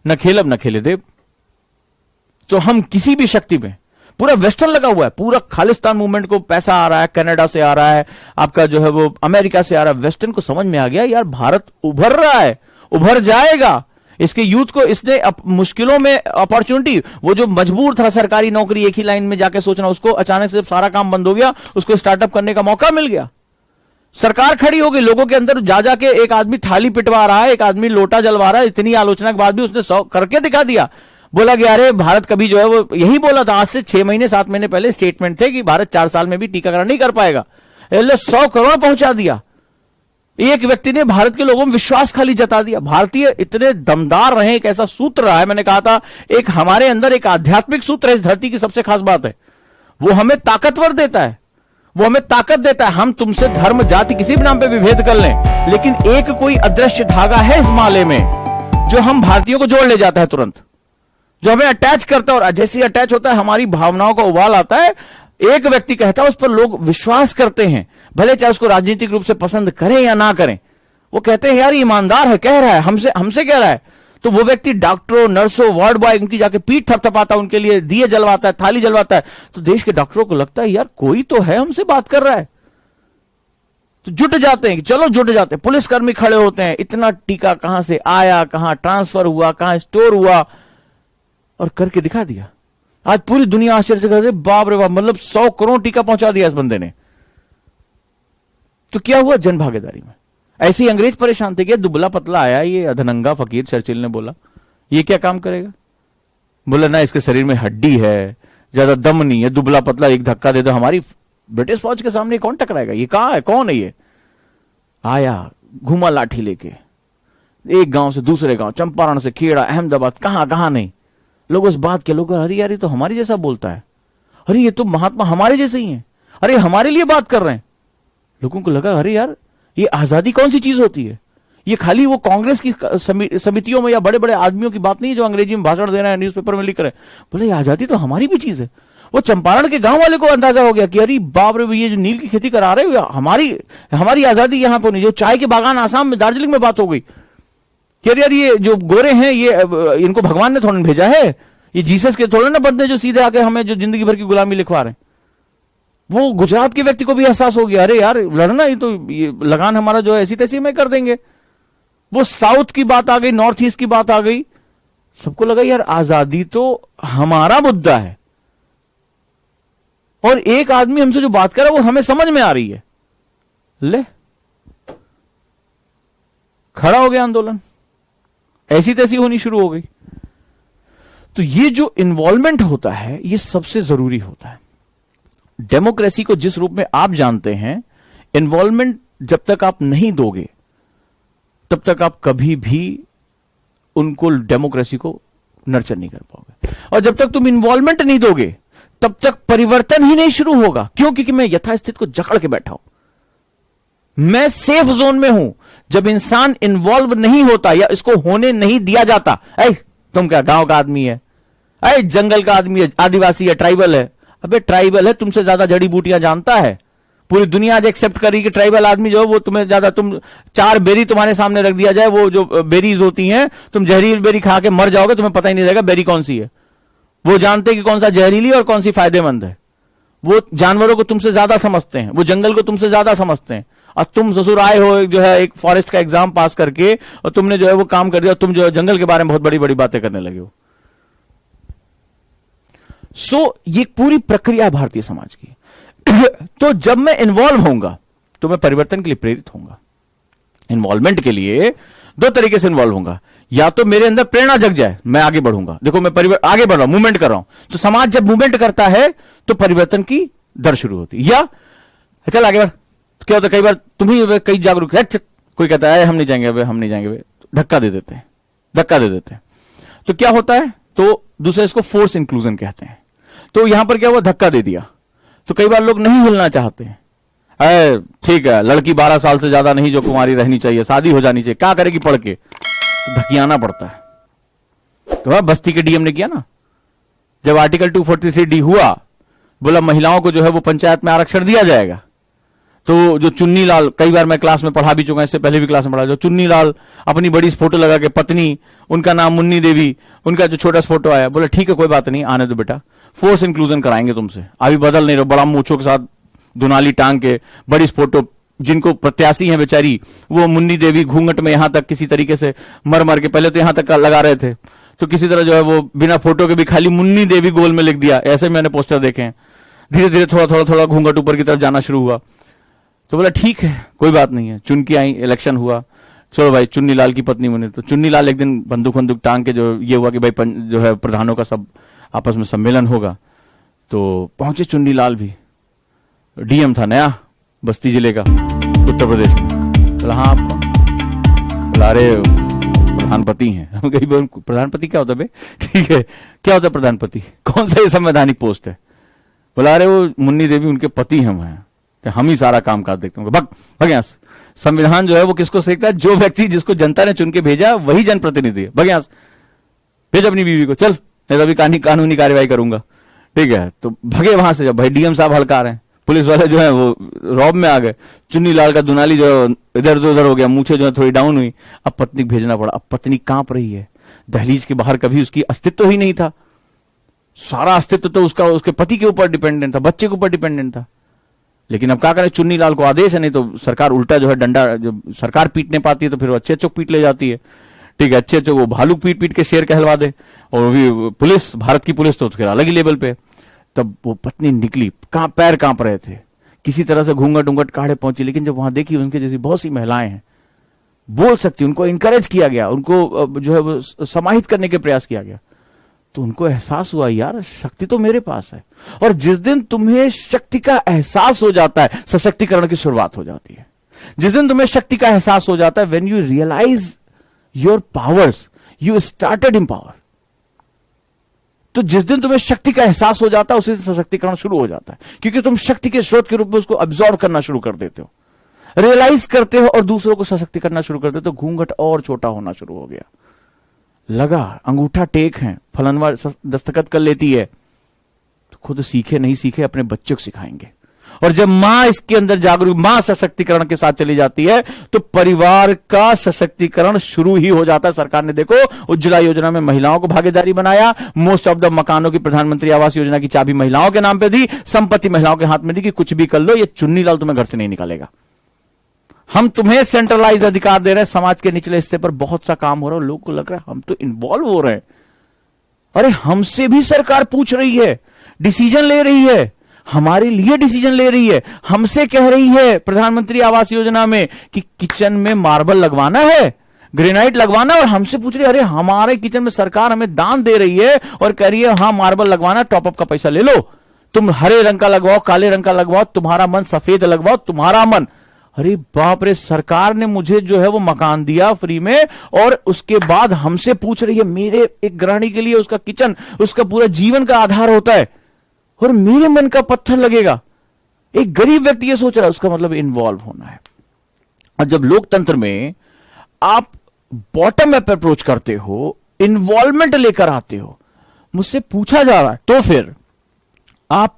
न खेल अब न खेले देव। तो हम किसी भी शक्ति में, पूरा वेस्टर्न लगा हुआ है, पूरा खालिस्तान मूवमेंट को पैसा आ रहा है, कनाडा से आ रहा है, आपका जो है वो अमेरिका से आ रहा है। वेस्टर्न को समझ में आ गया यार भारत उभर रहा है, उभर जाएगा, इसके यूथ को इसने मुश्किलों में अपॉर्चुनिटी, वो जो मजबूर था सरकारी नौकरी एक ही लाइन में जाके सोचना, उसको अचानक से सारा काम बंद हो गया, उसको स्टार्टअप करने का मौका मिल गया। सरकार खड़ी हो गई, लोगों के अंदर जा जाके एक आदमी थाली पिटवा रहा है, एक आदमी लोटा जलवा रहा है, इतनी आलोचना के बाद भी उसने 100 करके दिखा दिया। बोला कि अरे भारत कभी जो है वो यही बोला था, आज से 6 महीने 7 महीने पहले स्टेटमेंट थे कि भारत 4 साल में भी टीकाकरण नहीं कर पाएगा। 100 करोड़ पहुंचा दिया। एक व्यक्ति ने भारत के लोगों में विश्वास खाली जता दिया। भारतीय इतने दमदार रहे, एक ऐसा सूत्र रहा है, मैंने कहा था एक हमारे अंदर एक आध्यात्मिक सूत्र है इस धरती की सबसे खास बात है, वो हमें ताकतवर देता है, वो हमें ताकत देता है। हम तुमसे धर्म जाति किसी भी नाम पे विभेद कर लें, लेकिन एक कोई अदृश्य धागा है इस माले में जो हम भारतीयों को जोड़ ले जाता है तुरंत, जो हमें अटैच करता है, और जैसे ही अटैच होता है हमारी भावनाओं का उबाल आता है। एक व्यक्ति कहता है, उस पर लोग विश्वास करते हैं, भले चाहे उसको राजनीतिक रूप से पसंद करें या ना करें। वो कहते हैं यार ईमानदार है, कह रहा है, हमसे कह रहा है। तो वो व्यक्ति डॉक्टरों, नर्सों, वार्ड बॉय उनकी जाके पीठ थपथपाता है, उनके लिए दिए जलवाता है, थाली जलवाता है। तो देश के डॉक्टरों को लगता है यार कोई तो है हमसे बात कर रहा है, तो जुट जाते हैं, चलो जुट जाते हैं। पुलिसकर्मी खड़े होते हैं, इतना टीका कहां से आया, कहां ट्रांसफर हुआ, कहां स्टोर हुआ, और करके दिखा दिया। आज पूरी दुनिया आश्चर्य से कहते बाप रे बाप, मतलब 100 करोड़ टीका पहुंचा दिया इस बंदे ने। तो क्या हुआ जन भागीदारी में? ऐसे ही अंग्रेज परेशान थे कि दुबला पतला आया ये अधनंगा फकीर, चर्चिल ने बोला ये क्या काम करेगा? बोला ना इसके शरीर में हड्डी है, ज्यादा दम नहीं है, दुबला पतला, एक धक्का दे दो हमारी ब्रिटिश फौज के सामने कौन टकराएगा? ये कहां है, कौन है ये? आया घुमा लाठी लेके, एक गांव से दूसरे गांव, चंपारण से खेड़ा, अहमदाबाद, कहां कहां नहीं। लोग उस बात के लोग, अरे यार ये तो हमारे जैसा बोलता है, अरे ये तो महात्मा हमारे जैसे ही हैं, अरे हमारे लिए बात कर रहे हैं। लोगों को लगा अरे यार ये आजादी कौन सी चीज होती है? ये खाली वो कांग्रेस की समितियों में या बड़े बड़े आदमियों की बात नहीं है जो अंग्रेजी में भाषण दे रहे हैं, न्यूज़पेपर में लिख रहे हैं। बोले आजादी तो हमारी भी चीज है। वो चंपारण के गांव वाले को अंदाजा हो गया कि अरे बाप रे, ये जो नील की खेती करा रहे हो हमारी आजादी यहां पर नहीं। जो चाय के बागान आसाम में, दार्जिलिंग में बात हो गई कि यार ये जो गोरे हैं ये इनको भगवान ने थोड़ा भेजा है, ये जीसस के थोड़े ना बंदे जो सीधे आके हमें जो जिंदगी भर की गुलामी लिखवा रहे हैं। वो गुजरात के व्यक्ति को भी एहसास हो गया, अरे यार लड़ना ये तो ये लगान हमारा जो है ऐसी तैसी में कर देंगे। वो साउथ की बात आ गई, नॉर्थ ईस्ट की बात आ गई, सबको लगा यार आजादी तो हमारा मुद्दा है, और एक आदमी हमसे जो बात कर रहा है वो हमें समझ में आ रही है। ले खड़ा हो गया आंदोलन, ऐसी तैसी होनी शुरू हो गई। तो ये जो इन्वॉल्वमेंट होता है ये सबसे जरूरी होता है। डेमोक्रेसी को जिस रूप में आप जानते हैं, इन्वॉल्वमेंट जब तक आप नहीं दोगे तब तक आप कभी भी उनको, डेमोक्रेसी को नर्चर नहीं कर पाओगे। और जब तक तुम इन्वॉल्वमेंट नहीं दोगे तब तक परिवर्तन ही नहीं शुरू होगा। क्यों? क्योंकि मैं यथास्थिति को जकड़ के बैठा हूं, मैं सेफ जोन में हूं। जब इंसान इन्वॉल्व नहीं होता या इसको होने नहीं दिया जाता, ऐ तुम क्या गांव का आदमी है, ऐ जंगल का आदमी है, आदिवासी है, ट्राइबल है। अबे ट्राइबल है, तुमसे ज्यादा जड़ी बूटियां जानता है। पूरी दुनिया आज एक्सेप्ट करी कि ट्राइबल आदमी जो है वो तुम्हें ज्यादा, तुम 4 बेरी तुम्हारे सामने रख दिया जाए, वो जो बेरीज होती हैं, तुम जहरीली बेरी खा के मर जाओगे, तुम्हें पता ही नहीं रहेगा बेरी कौन सी है। वो जानते हैं कि कौन सा जहरीली और कौन सी फायदेमंद है। वो जानवरों को तुमसे ज्यादा समझते हैं, वो जंगल को तुमसे ज्यादा समझते हैं। और तुम ससुर आए हो जो है एक फॉरेस्ट का एग्जाम पास करके, और तुमने जो है वो काम कर दिया, तुम जो है जंगल के बारे में बहुत बड़ी बड़ी बातें करने लगे हो। ये पूरी प्रक्रिया भारतीय समाज की। तो जब मैं इन्वॉल्व होऊंगा तो मैं परिवर्तन के लिए प्रेरित होऊंगा। इन्वॉल्वमेंट के लिए 2 तरीके से इन्वॉल्व होऊंगा, या तो मेरे अंदर प्रेरणा जग जाए, मैं आगे बढ़ूंगा, देखो मैं आगे बढ़ रहा हूं, मूवमेंट कर रहा हूं। तो समाज जब मूवमेंट करता है तो परिवर्तन की दर शुरू होती है। या चल आगे बढ़, तो क्या होता है कई बार तुम ही कई जागरूक है, कोई कहता है हम नहीं जाएंगे, हम नहीं जाएंगे, धक्का दे देते हैं। तो क्या होता है, तो दूसरे इसको फोर्स इंक्लूजन कहते हैं। तो यहां पर क्या हुआ, धक्का दे दिया, तो कई बार लोग नहीं हिलना चाहते हैं। ठीक है, लड़की 12 साल से ज्यादा नहीं जो कुंवारी रहनी चाहिए, शादी हो जानी चाहिए, क्या करेगी पढ़ के, तो धकियाना पड़ता है। तो बस्ती के डीएम ने किया ना, जब आर्टिकल 243D हुआ, बोला महिलाओं को जो है वो पंचायत में आरक्षण दिया जाएगा। तो जो चुन्नी लाल, कई बार मैं क्लास में पढ़ा भी चुका, इससे पहले भी क्लास में पढ़ा, जो चुन्नी लाल अपनी बड़ी फोटो लगा के, पत्नी उनका नाम मुन्नी देवी, उनका जो छोटा सा फोटो आया, बोला ठीक है कोई बात नहीं, आने दो बेटा, फोर्स इंक्लूजन कराएंगे तुमसे, अभी बदल नहीं रहो, बड़ा मूछों के साथ दुनाली टांग के बड़ी फोटो जिनको प्रत्याशी हैं बेचारी, वो मुन्नी देवी घूंघट में यहां तक किसी तरीके से मर मर के, पहले तो यहां तक लगा रहे थे, तो किसी तरह जो है वो बिना फोटो के भी खाली मुन्नी देवी गोल में लिख दिया, ऐसे मैंने पोस्टर देखे हैं। धीरे धीरे थोड़ा थोड़ा थोड़ा घूंघट ऊपर की तरफ जाना शुरू हुआ, तो बोला ठीक है कोई बात नहीं है, चुन के आई, इलेक्शन हुआ, चलो भाई चुन्नी लाल की पत्नी बनी। तो चुन्नी लाल एक दिन बंदूक बंदूक टांग के जो ये हुआ कि भाई जो है प्रधानों का सब आपस में सम्मेलन होगा, तो पहुंचे चुन्नी लाल भी, डीएम था नया बस्ती जिले का उत्तर प्रदेश में। बोला हाँ आपको, बोला अरे प्रधानपति हैं। हम कहीं प्रधानपति क्या होता है बे? ठीक है, क्या होता है प्रधानपति, कौन सा ये संवैधानिक पोस्ट है? बोला अरे वो मुन्नी देवी उनके पति हम ही सारा काम काज देखते हैं। भग यहाँ से। संविधान जो है वो किसको सीखता है? जो व्यक्ति जिसको जनता ने चुन के भेजा वही जनप्रतिनिधि है। भग यहाँ से, भेज अपनी बीवी को, चल नहीं तो अभी कानूनी कार्रवाई करूंगा। ठीक है, तो भगे वहां से। जब भाई डीएम साहब हड़का रहे हैं, पुलिस वाले जो है वो रौब में आ गए। चुन्नी लाल का दुनाली जो इधर उधर हो गया, मूछे जो है थोड़ी डाउन हुई। अब पत्नी को भेजना पड़ा। अब पत्नी कांप रही है, दहलीज के बाहर कभी उसकी अस्तित्व ही नहीं था, सारा अस्तित्व तो उसका उसके पति के ऊपर डिपेंडेंट था, बच्चे के ऊपर डिपेंडेंट था। लेकिन अब क्या करें, चुन्नी लाल को आदेश है, नहीं तो सरकार उल्टा जो है डंडा, जो सरकार पीटने पाती है तो फिर वो अच्छे अच्छों पीट ले जाती है। ठीक है, अच्छे अच्छों वो भालू पीट पीट के शेर कहलवा दे। और वो भी पुलिस, भारत की पुलिस तो उसके अलग ही लेवल पे। तब वो पत्नी निकली, पैर कांप रहे थे, किसी तरह से घूंघट ऊंघट काढ़े पहुंची। लेकिन जब वहां देखी उनके जैसी बहुत सी महिलाएं हैं, बोल सकती, उनको इंकरेज किया गया, उनको जो है वो समाहित करने के प्रयास किया गया, तो उनको एहसास हुआ यार शक्ति तो मेरे पास है। और जिस दिन तुम्हें शक्ति का एहसास हो जाता है, सशक्तिकरण की शुरुआत हो जाती है। जिस दिन तुम्हें शक्ति का एहसास हो जाता है, when you realise your powers, you started in power. तो जिस दिन तुम्हें शक्ति का एहसास हो जाता है, उसी से सशक्तिकरण शुरू हो जाता है, क्योंकि तुम शक्ति के स्रोत के रूप में उसको अब्सॉर्ब करना शुरू कर देते हो, रियलाइज करते हो और दूसरों को सशक्ति करना शुरू कर देते हो। घूंघट और छोटा होना शुरू हो गया। लगा अंगूठा टेक है, फलनवा दस्तखत कर लेती है, तो खुद सीखे नहीं सीखे अपने बच्चे को सिखाएंगे। और जब मां इसके अंदर जागरूक, मां सशक्तिकरण के साथ चली जाती है, तो परिवार का सशक्तिकरण शुरू ही हो जाता है। सरकार ने देखो उज्ज्वला योजना में महिलाओं को भागीदारी बनाया, मोस्ट ऑफ द मकानों की प्रधानमंत्री आवास योजना की चाबी महिलाओं के नाम पे दी, संपत्ति महिलाओं के हाथ में दी कि कुछ भी कर लो, ये चुन्नी लाल तुम्हें घर से नहीं निकालेगा। हम तुम्हें सेंट्रलाइज अधिकार दे रहे हैं, समाज के निचले हिस्से पर बहुत सा काम हो रहा है, लोग को लग रहा है हम तो इन्वॉल्व हो रहे हैं। अरे हमसे भी सरकार पूछ रही है, डिसीजन ले रही है, हमारे लिए डिसीजन ले रही है, हमसे कह रही है प्रधानमंत्री आवास योजना में कि किचन में मार्बल लगवाना है, ग्रेनाइट लगवाना, और हमसे पूछ रही है। अरे हमारे किचन में सरकार हमें दान दे रही है और कह रही है हाँ मार्बल लगवाना, टॉपअप का पैसा ले लो, तुम हरे रंग का लगवाओ, काले रंग का लगवाओ, तुम्हारा मन, सफेद लगवाओ, तुम्हारा मन। अरे बाप रे, सरकार ने मुझे जो है वो मकान दिया फ्री में, और उसके बाद हमसे पूछ रही है। मेरे एक गृहिणी के लिए उसका किचन उसका पूरा जीवन का आधार होता है, और मेरे मन का पत्थर लगेगा। एक गरीब व्यक्ति ये सोच रहा है, उसका मतलब इन्वॉल्व होना है। और जब लोकतंत्र में आप बॉटम अप अप्रोच करते हो, इन्वॉल्वमेंट लेकर आते हो, मुझसे पूछा जा रहा है, तो फिर आप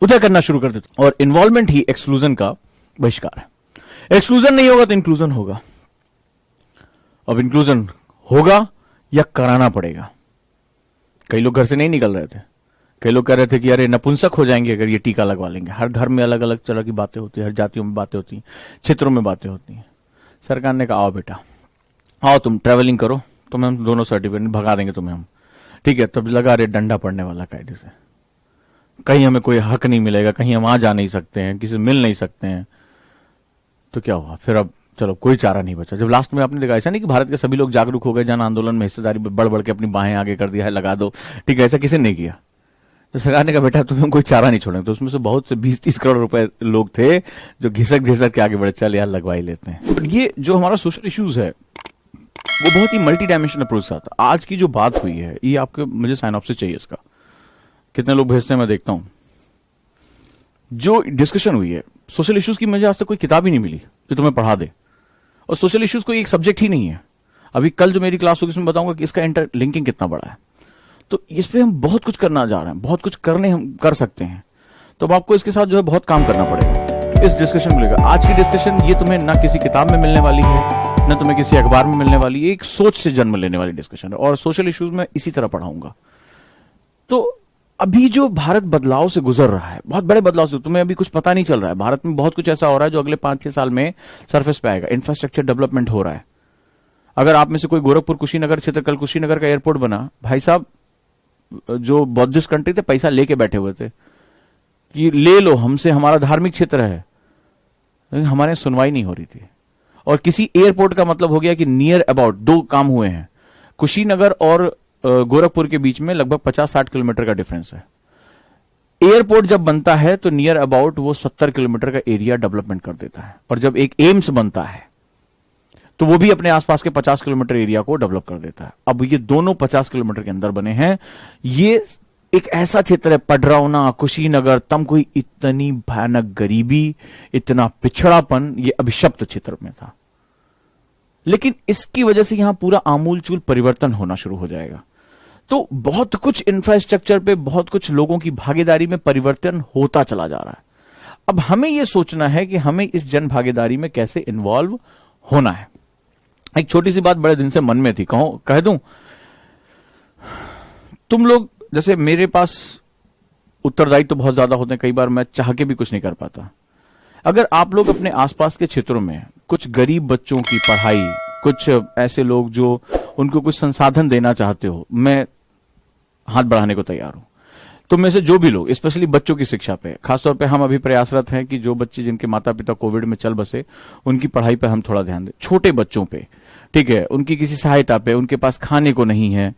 उधर करना शुरू कर देते हो। और इन्वॉल्वमेंट ही एक्सक्लूजन का बहिष्कार है। एक्सक्लूजन नहीं होगा तो इंक्लूजन होगा। अब इंक्लूजन होगा या कराना पड़ेगा। कई लोग घर से नहीं निकल रहे थे, कई लोग कह रहे थे कि अरे नपुंसक हो जाएंगे अगर ये टीका लगवा लेंगे। हर धर्म में अलग अलग तरह की बातें होती है, हर जातियों में बातें होती हैं, क्षेत्रों में बातें होती हैं। सरकार ने कहा आओ बेटा, आओ तुम ट्रैवलिंग करो, तुम्हें हम दोनों सर्टिफिकेट भगा देंगे तुम्हें हम। ठीक है, तब लगा अरे डंडा पड़ने वाला कायदे से, कहीं हमें कोई हक नहीं मिलेगा, कहीं हम आ जा नहीं सकते हैं, किसी से मिल नहीं सकते हैं। तो क्या हुआ फिर? अब चलो कोई चारा नहीं बचा। जब लास्ट में आपने देखा, ऐसा नहीं कि भारत के सभी लोग जागरूक हो गए, जन आंदोलन में हिस्सेदारी बढ़ बढ़ के अपनी बाहें आगे कर दिया है, लगा दो, ठीक है, ऐसा किसी ने नहीं किया। तो सरकार ने कहा बेटा तुम्हें कोई चारा नहीं छोड़ेंगे। तो उसमें से बहुत से 20-30 करोड़ रुपए लोग थे जो घिसक घिसक के आगे बढ़े, चल यार लगवा ही लेते हैं। बट ये जो हमारा सोशल इश्यूज है वो बहुत ही मल्टी डायमेंशनल अप्रोच था। आज की जो बात हुई है ये आपके, मुझे साइन ऑफ से चाहिए इसका, कितने लोग भेजते हैं मैं देखता हूं। जो डिस्कशन हुई है सोशल इश्यूज की, मुझे आज तक कोई किताब ही नहीं मिली जो तुम्हें पढ़ा दे, और सोशल इश्यूज कोई एक सब्जेक्ट ही नहीं है। अभी कल जो मेरी क्लास होगी इसमें बताऊंगा कि इसका इंटर लिंकिंग कितना बड़ा है। तो इस पे हम बहुत कुछ करना जा रहे हैं, बहुत कुछ करने हम कर सकते हैं। तो अब आपको इसके साथ जो है बहुत काम करना पड़ेगा। तो इस डिस्कशन को लेकर आज की डिस्कशन ये तुम्हें ना किसी किताब में मिलने वाली है, ना तुम्हें किसी अखबार में मिलने वाली है, एक सोच से जन्म लेने वाली डिस्कशन है। और सोशल इश्यूज में इसी तरह पढ़ाऊंगा। तो अभी जो भारत बदलाव से गुजर रहा है, बहुत बड़े बदलाव से, तुम्हें अभी कुछ पता नहीं चल रहा है, भारत में बहुत कुछ ऐसा हो रहा है जो अगले 5-6 साल में सरफेस पे आएगा। इंफ्रास्ट्रक्चर डेवलपमेंट हो रहा है। अगर आप में से कोई गोरखपुर कुशीनगर क्षेत्र, कल कुशीनगर का एयरपोर्ट बना, भाई साहब जो बौद्धिस्ट कंट्री थे पैसा लेके बैठे हुए थे कि ले लो हमसे, हमारा धार्मिक क्षेत्र है, लेकिन हमारे सुनवाई नहीं हो रही थी। और किसी एयरपोर्ट का मतलब हो गया कि नियर अबाउट 2 काम हुए हैं। कुशीनगर और गोरखपुर के बीच में लगभग 50-60 किलोमीटर का डिफरेंस है। एयरपोर्ट जब बनता है तो नियर अबाउट वो 70 किलोमीटर का एरिया डेवलपमेंट कर देता है, और जब एक एम्स बनता है तो वो भी अपने आसपास के 50 किलोमीटर एरिया को डेवलप कर देता है। अब ये दोनों 50 किलोमीटर के अंदर बने हैं। ये एक ऐसा क्षेत्र है, पडरौना, कुशीनगर, तम कोई इतनी भयानक गरीबी, इतना पिछड़ापन ये अभिशप्त क्षेत्र में था। लेकिन इसकी वजह से यहां पूरा आमूलचूल परिवर्तन होना शुरू हो जाएगा। तो बहुत कुछ इंफ्रास्ट्रक्चर पे, बहुत कुछ लोगों की भागीदारी में परिवर्तन होता चला जा रहा है। अब हमें यह सोचना है कि हमें इस जन भागीदारी में कैसे इन्वॉल्व होना है। एक छोटी सी बात बड़े दिन से मन में थी, कह दूं। तुम लोग जैसे, मेरे पास उत्तरदायित्व तो बहुत ज्यादा होते हैं, कई बार मैं चाह के भी कुछ नहीं कर पाता। अगर आप लोग अपने आसपास के क्षेत्रों में कुछ गरीब बच्चों की पढ़ाई, कुछ ऐसे लोग जो उनको कुछ संसाधन देना चाहते हो, मैं हाथ बढ़ाने को तैयार हूं। तुम में से जो भी लोग, स्पेशली बच्चों की शिक्षा पे, खासतौर पे हम अभी प्रयासरत हैं कि जो बच्चे जिनके माता पिता कोविड में चल बसे, उनकी पढ़ाई पे हम थोड़ा ध्यान दें। छोटे बच्चों पे, ठीक है, उनकी किसी सहायता पे, उनके पास खाने को नहीं है।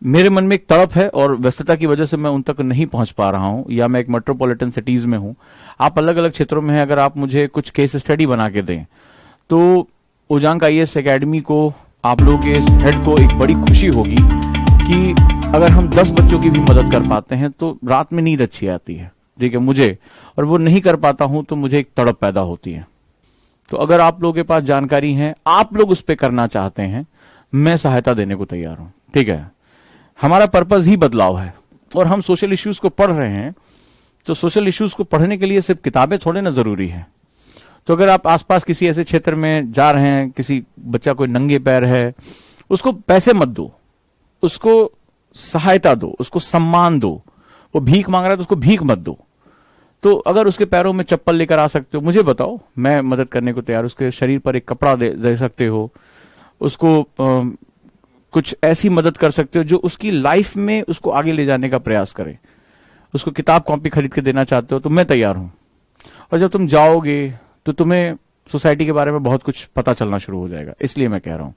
मेरे मन में एक तड़प है और व्यस्तता की वजह से मैं उन तक नहीं पहुंच पा रहा हूं, या मैं एक मेट्रोपॉलिटन सिटीज में हूं, आप अलग अलग क्षेत्रों में हैं। अगर आप मुझे कुछ केस स्टडी बना के दें तो उजांग आईएएस एकेडमी को, आप लोगों के इस हेड को एक बड़ी खुशी होगी कि अगर हम 10 बच्चों की भी मदद कर पाते हैं तो रात में नींद अच्छी आती है, ठीक है, मुझे, और वो नहीं कर पाता हूं तो मुझे एक तड़प पैदा होती है। तो अगर आप लोगों के पास जानकारी है, आप लोग उस पर करना चाहते हैं, मैं सहायता देने को तैयार हूं, ठीक है। हमारा पर्पज ही बदलाव है और हम सोशल इश्यूज को पढ़ रहे हैं, तो सोशल इश्यूज को पढ़ने के लिए सिर्फ किताबें थोड़े ना जरूरी है। तो अगर आप आसपास किसी ऐसे क्षेत्र में जा रहे हैं, किसी बच्चा कोई नंगे पैर है, उसको पैसे मत दो, उसको सहायता दो, उसको सम्मान दो। वो भीख मांग रहा है तो उसको भीख मत दो। तो अगर उसके पैरों में चप्पल लेकर आ सकते हो, मुझे बताओ, मैं मदद करने को तैयार। उसके शरीर पर एक कपड़ा दे सकते हो, उसको कुछ ऐसी मदद कर सकते हो जो उसकी लाइफ में उसको आगे ले जाने का प्रयास करे। उसको किताब कॉपी खरीद के देना चाहते हो तो मैं तैयार हूं। और जब तुम जाओगे तो तुम्हें सोसाइटी के बारे में बहुत कुछ पता चलना शुरू हो जाएगा। इसलिए मैं कह रहा हूं